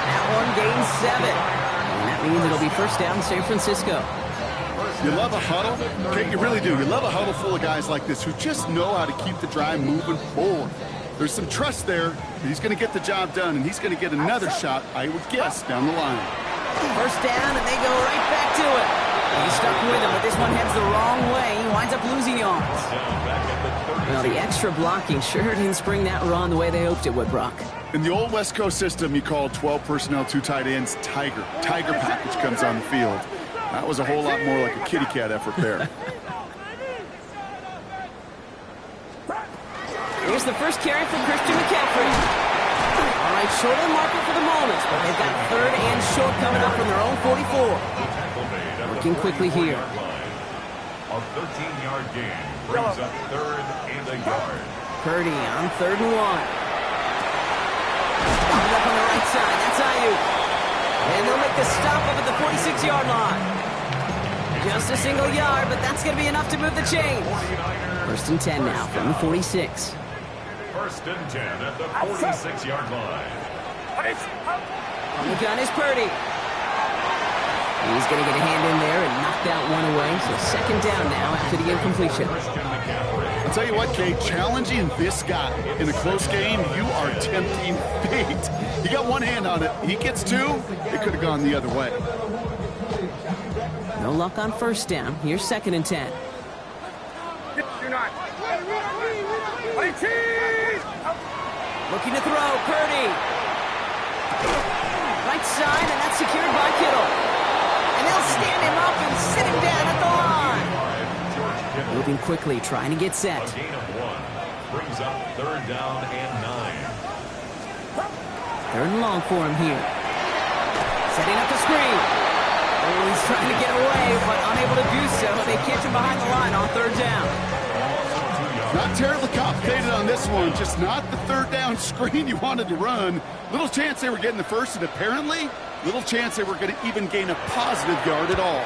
That one gains 7. And that means it'll be first down San Francisco. You love a huddle? Okay, you really do. You love a huddle full of guys like this who just know how to keep the drive moving forward. There's some trust there that he's going to get the job done, and he's going to get another shot, I would guess, down the line. First down, and they go right back to it. He's stuck with him, but this one heads the wrong way. He winds up losing yards. Well, the extra blocking sure didn't spring that run the way they hoped it would, Brock. In the old West Coast system, you called 12 personnel, 2 tight ends, Tiger. Tiger package comes on the field. That was a whole lot more like a kitty cat effort there. Here's the first carry from Christian McCaffrey. All right, short of the marker for the moment, but they've got third and short coming up from their own 44. Working quickly here. A 13-yard gain brings up 3rd and a yard. Purdy on 3rd and 1. Up on the right side, that's Ayuk. And they'll make the stop up at the 46-yard line. Just a single yard, but that's going to be enough to move the chains. First and 10 now from the 46. First and 10 at the 46-yard line. On the gun is Purdy. He's going to get a hand in there and knock that one away. So second down now after the incompletion. I'll tell you what, Kate, challenging this guy in a close game, you are tempting fate. He got one hand on it. He gets 2. It could have gone the other way. No luck on first down. Here's second and 10. Looking to throw, Purdy. Right side, and that's secured by Kittle. And they'll stand him up and sit him down at the line. Moving quickly, trying to get set. A gain of 1 brings up 3rd down and 9. 3rd and long for him here. Setting up the screen. Oh, he's trying to get away, but unable to do so. They catch him behind the line on 3rd down. Not terribly complicated on this one, just not the 3rd down screen you wanted to run. Little chance they were getting the first, and apparently, little chance they were going to even gain a positive yard at all.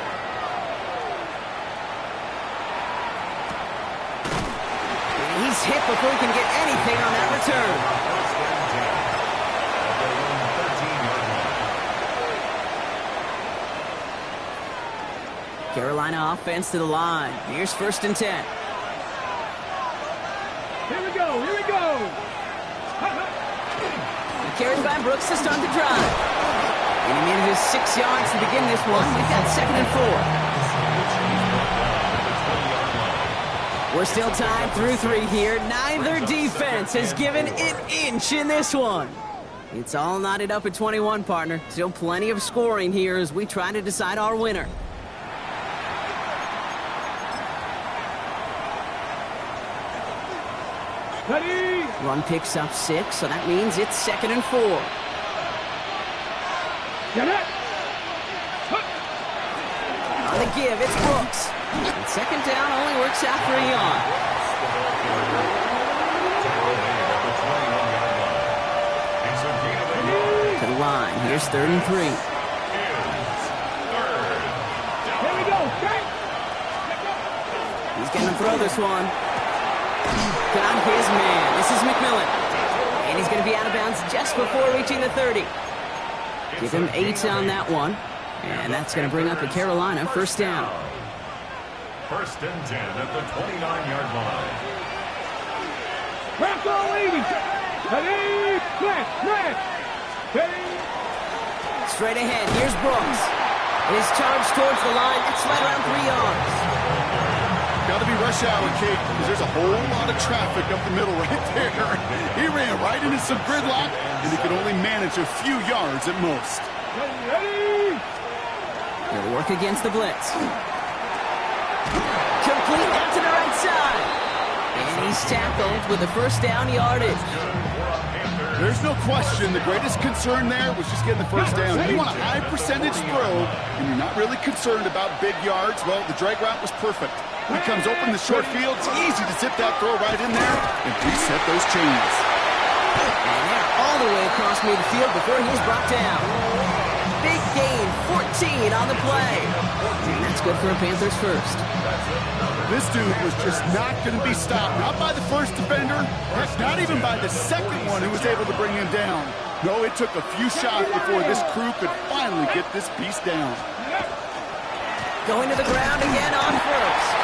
He's hit before he can get anything on that return. Carolina offense to the line. Here's 1st and 10. Here we go, here we go. Carried by Brooks to start the drive. And he needed his 6 yards to begin this one. We've got 2nd and 4. We're still tied through 3 here. Neither defense has given an inch in this one. It's all knotted up at 21, partner. Still plenty of scoring here as we try to decide our winner. Ready? Run picks up 6, so that means it's 2nd and 4. Get it. On the give, it's Brooks. And 2nd down only works out for a yard. To the line. Here's 3rd and 3. Here we go. Straight. He's going to throw this one. Got his man. This is McMillan. And he's going to be out of bounds just before reaching the 30. Give him 8 on that one. And that's going to bring up a Carolina 1st down. 1st and 10 at the 29-yard line. Crack all 80. Ready? Smash, smash. Ready? Straight ahead. Here's Brooks. His charge towards the line. That's right around 3 yards. Got to be rush hour, Kate, because there's a whole lot of traffic up the middle right there. He ran right into some gridlock, and he could only manage a few yards at most. Ready? He'll work against the blitz. Complete out to the right side. And he's tackled with the 1st down yardage. There's no question the greatest concern there was just getting the 1st down. You want a high percentage throw, and you're not really concerned about big yards. Well, the drag route was perfect. He comes open the short field. It's easy to zip that throw right in there and reset those chains. And they're all the way across midfield before he's brought down. Big gain, 14 on the play. And that's good for a Panthers 1st. This dude was just not going to be stopped. Not by the 1st defender. Not even by the 2nd one who was able to bring him down. No, it took a few shots before this crew could finally get this beast down. Going to the ground again on 1st.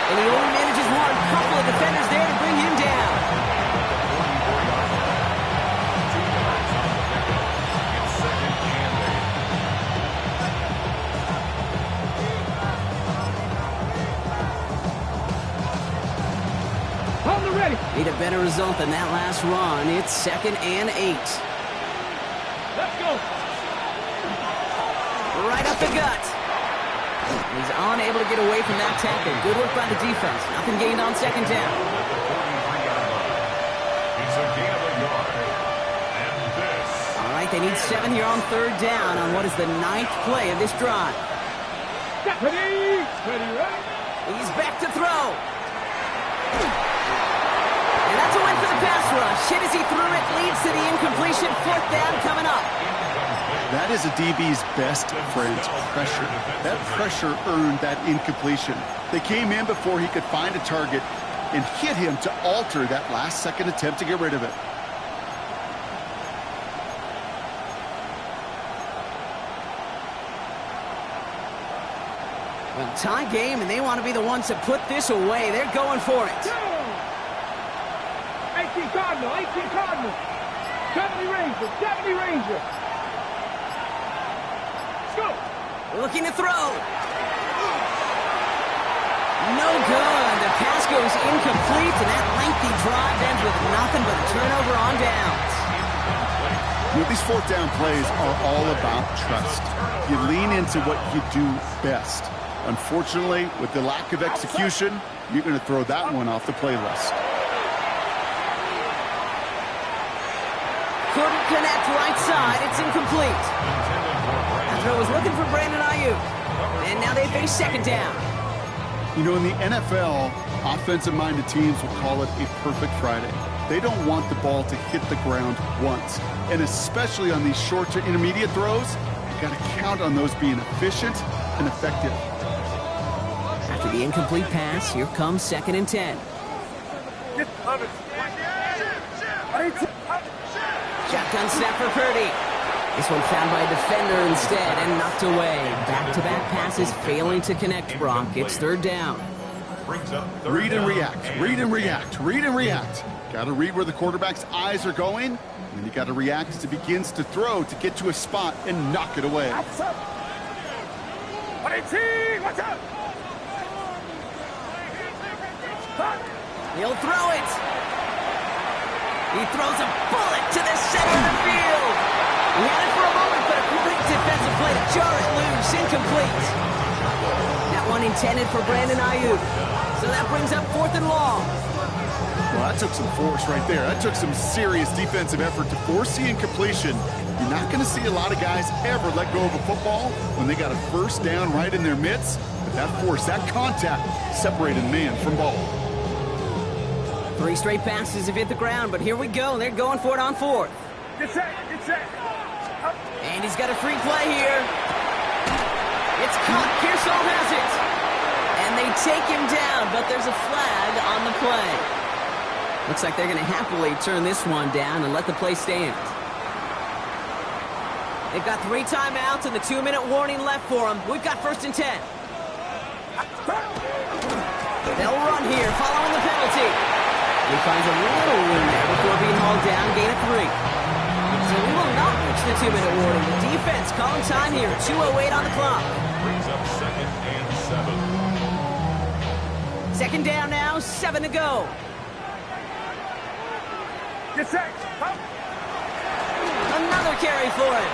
And he only manages one. Couple of defenders there to bring him down. On the ready. Need a better result than that last run. It's 2nd and 8. Let's go. Right up the gut. He's unable to get away from that tackle. Good work by the defense. Nothing gained on 2nd down. It's a gain of a yard. And this. All right, they need 7 here on 3rd down on what is the 9th play of this drive. Ready? Ready, ready. He's back to throw. And that's a win for the pass rush. Hit as he threw it, leads to the incompletion. 4th down coming up. That is a DB's best friend, pressure. That pressure earned that incompletion. They came in before he could find a target and hit him to alter that last-second attempt to get rid of it. Well, tie game, and they want to be the ones to put this away. They're going for it. 18 Cardinal, 18 Cardinal. 70 Ranger, 70 Ranger. Let's go. Looking to throw. No good. The pass goes incomplete, and that lengthy drive ends with nothing but a turnover on downs. You know, these 4th down plays are all about trust. You lean into what you do best. Unfortunately, with the lack of execution, you're going to throw that one off the playlist. Couldn't connect right side. It's incomplete. That throw was looking for Brandon Ayuk. And now they face 2nd down. You know, in the NFL, offensive-minded teams will call it a perfect Friday. They don't want the ball to hit the ground once. And especially on these short to intermediate throws, you got to count on those being efficient and effective. After the incomplete pass, here comes 2nd and 10. Shotgun snap for Purdy. This one found by a defender instead and knocked away. Back-to-back passes failing to connect, Brock. It's third down. Read and react, read and react, read and react. Got to read where the quarterback's eyes are going, and then you got to react as he begins to throw to get to a spot and knock it away. Watch out! He'll throw it. He throws a bullet to the center of the field. He had it for a moment, but a great defensive play to jar it loose. Incomplete. That one intended for Brandon Ayuk. So that brings up 4th and long. Well, that took some force right there. That took some serious defensive effort to force the incompletion. You're not going to see a lot of guys ever let go of a football when they got a first down right in their midst. But that force, that contact, separated man from ball. 3 straight passes have hit the ground, but here we go. They're going for it on 4th. Get set, get set. And he's got a free play here. It's caught. Pearsall has it. And they take him down, but there's a flag on the play. Looks like they're going to happily turn this one down and let the play stand. They've got 3 timeouts and the 2-minute warning left for them. We've got 1st and 10. They'll run here following the penalty. He finds a little room there before being hauled down, gain of 3. So we will not reach the 2-minute warning. The defense calling time here, 2:08 on the clock. Brings up 2nd and 7. 2nd down now, 7 to go. Get set. Another carry for him.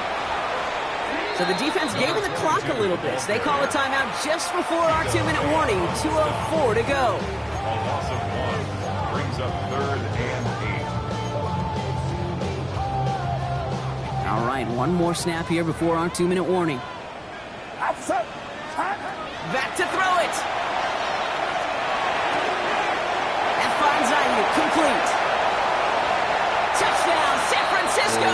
So the defense gave him the clock a little bit. So they call a timeout just before our 2-minute warning. 2:04 to go. A loss of 1 brings up 3rd and 8. All right, one more snap here before our 2-minute warning. Back to throw it. That finds Ayuk, complete. Touchdown, San Francisco.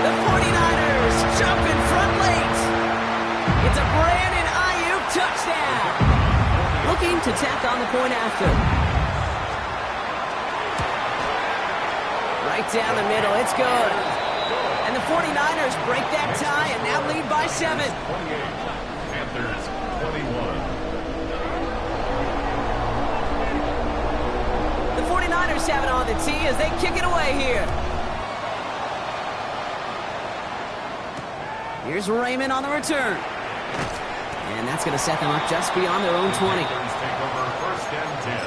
The 49ers jump in front late. It's a Brandon Ayuk touchdown. Looking to tack on the point after. Right down the middle, it's good. And the 49ers break that tie and now lead by 7. 28. Panthers 21. The 49ers have it on the tee as they kick it away here. Here's Raymond on the return. And that's going to set them up just beyond their own 20. Panthers take over 1st and 10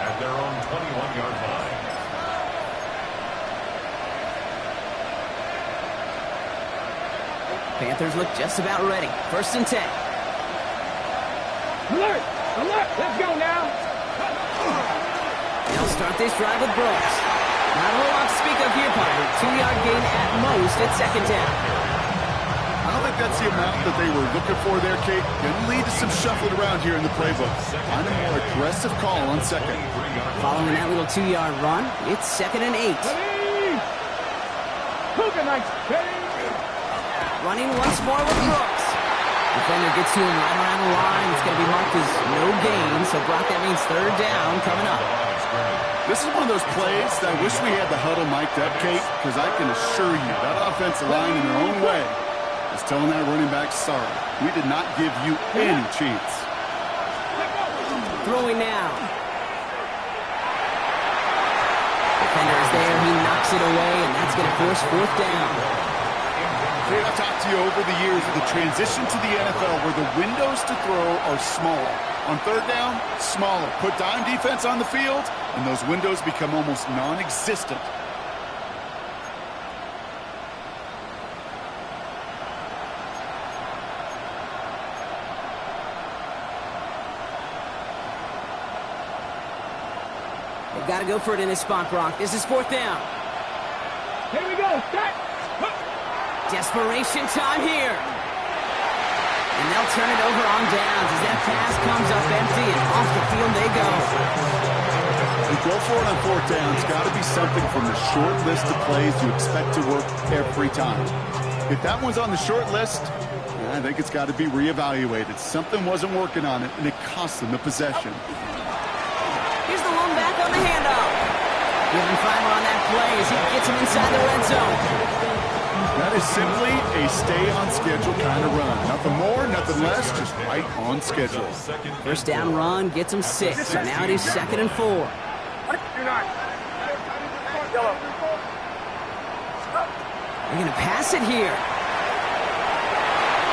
at their own 21-yard line. Panthers look just about ready. 1st and 10. Alert! Alert! Let's go now! They'll start this drive with Brooks. Not a whole lot to speak of here, Potter. 2-yard gain at most at 2nd down. I don't think that's the amount that they were looking for there, Kate. Going to lead to some shuffling around here in the playbook. Find a more aggressive call on 2nd. Following that little 2-yard run, it's 2nd and 8. Cougar Knights, ready? Running once more with Brooks. Defender gets to him right around the line. It's going to be marked as no gain. So, Brock, that means 3rd down coming up. This is one of those plays that I wish we had the huddle mic'd up, Kate, because I can assure you that offensive line in their own way is telling that running back, sorry, we did not give you any chance. Throwing now. Defender is there. He knocks it away, and that's going to force 4th down. Kate, I've talked to you over the years of the transition to the NFL where the windows to throw are smaller. On 3rd down, smaller. Put dime defense on the field, and those windows become almost non-existent. They've got to go for it in this spot, Brock. This is 4th down. Here we go, start! Desperation time here. And they'll turn it over on downs as that pass comes up empty and off the field they go. You go for it on 4th down. It's got to be something from the short list of plays you expect to work every time. If that one's on the short list, I think it's got to be reevaluated. Something wasn't working on it, and it cost them the possession. Here's the lone back on the handoff. Giving Fimer on that play as he gets him inside the red zone. That is simply a stay-on-schedule kind of run. Nothing more, nothing less, just right on schedule. First down run gets them 6, so now it is 2nd and 4. They're going to pass it here.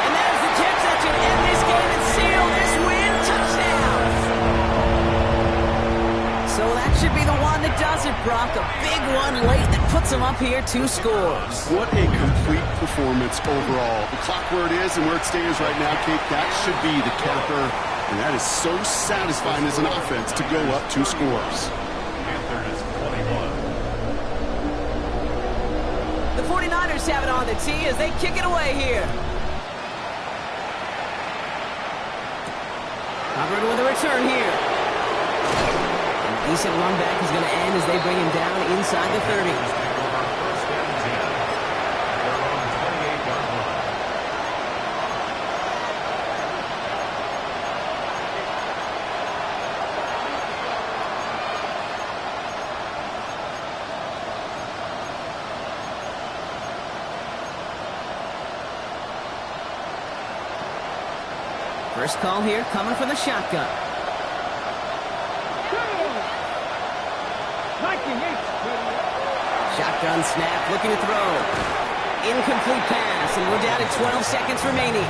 And there's the catch that should end this game and seal this win. Touchdown! So that should be the one that does it, Brock. A big one late that puts them up here 2 scores. What a complete performance overall. The clock where it is and where it stands right now, Kate, that should be the capper. And that is so satisfying as an offense to go up 2 scores. Panthers 21. The 49ers have it on the tee as they kick it away here. Covered with a return here. Decent run back is going to end as they bring him down inside the 30. First call here coming from the shotgun. Shotgun snap, looking to throw. Incomplete pass, and we're down to 12 seconds remaining.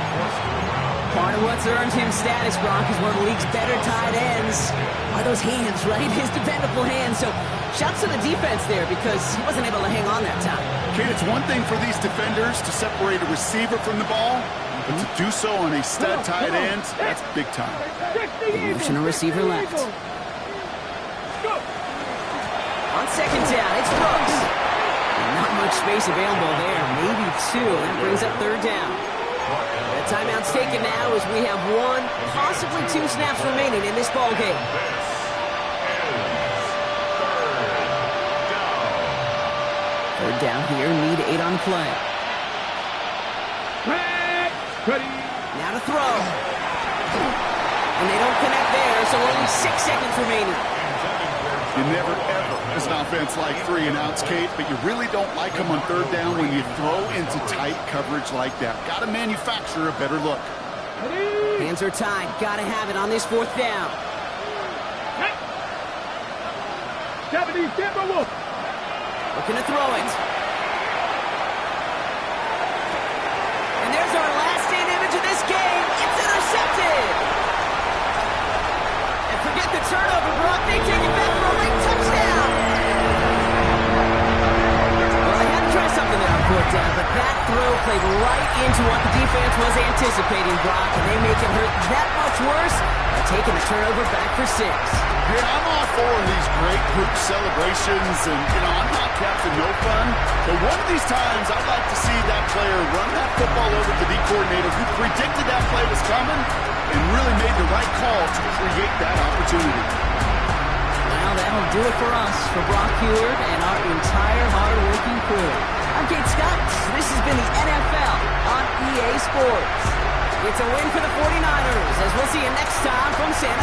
Part of what's earned him status, Brock, is one of the league's better tight ends. Are those hands, right? His dependable hands. So, shouts to the defense there because he wasn't able to hang on that time. Kate, it's one thing for these defenders to separate a receiver from the ball, but to do so on a stud tight end, that's big time. Motion a receiver left. On second down, it's Brooks. Not much space available there, maybe 2. That brings up 3rd down. The timeout's taken now as we have 1, possibly 2 snaps remaining in this ball game. Third down here, need 8 on play. Now to throw. And they don't connect there, so only 6 seconds remaining. You never, ever, as an offense, like 3 and outs, Kate, but you really don't like them on 3rd down when you throw into tight coverage like that. Got to manufacture a better look. Hands are tied. Got to have it on this 4th down. Looking to throw it. And there's our last stand image of this game. It's intercepted. And forget the turnover, Brock. They take it back for a late touchdown. Well, they had to try something there on 4th down, but that throw played right into what the defense was anticipating, Brock, and they make it hurt that much worse by taking the turnover back for 6. Hey, I'm all for these great group celebrations, and, I'm not Captain No Fun, but one of these times I'd like to see that player run that football over to the coordinator who predicted that play was coming and really made the right call to create that opportunity. Well, that'll do it for us, for Brock Heward and our entire hard-working crew. I'm Kate Scott. This has been the NFL on EA Sports. It's a win for the 49ers, as we'll see you next time from Santa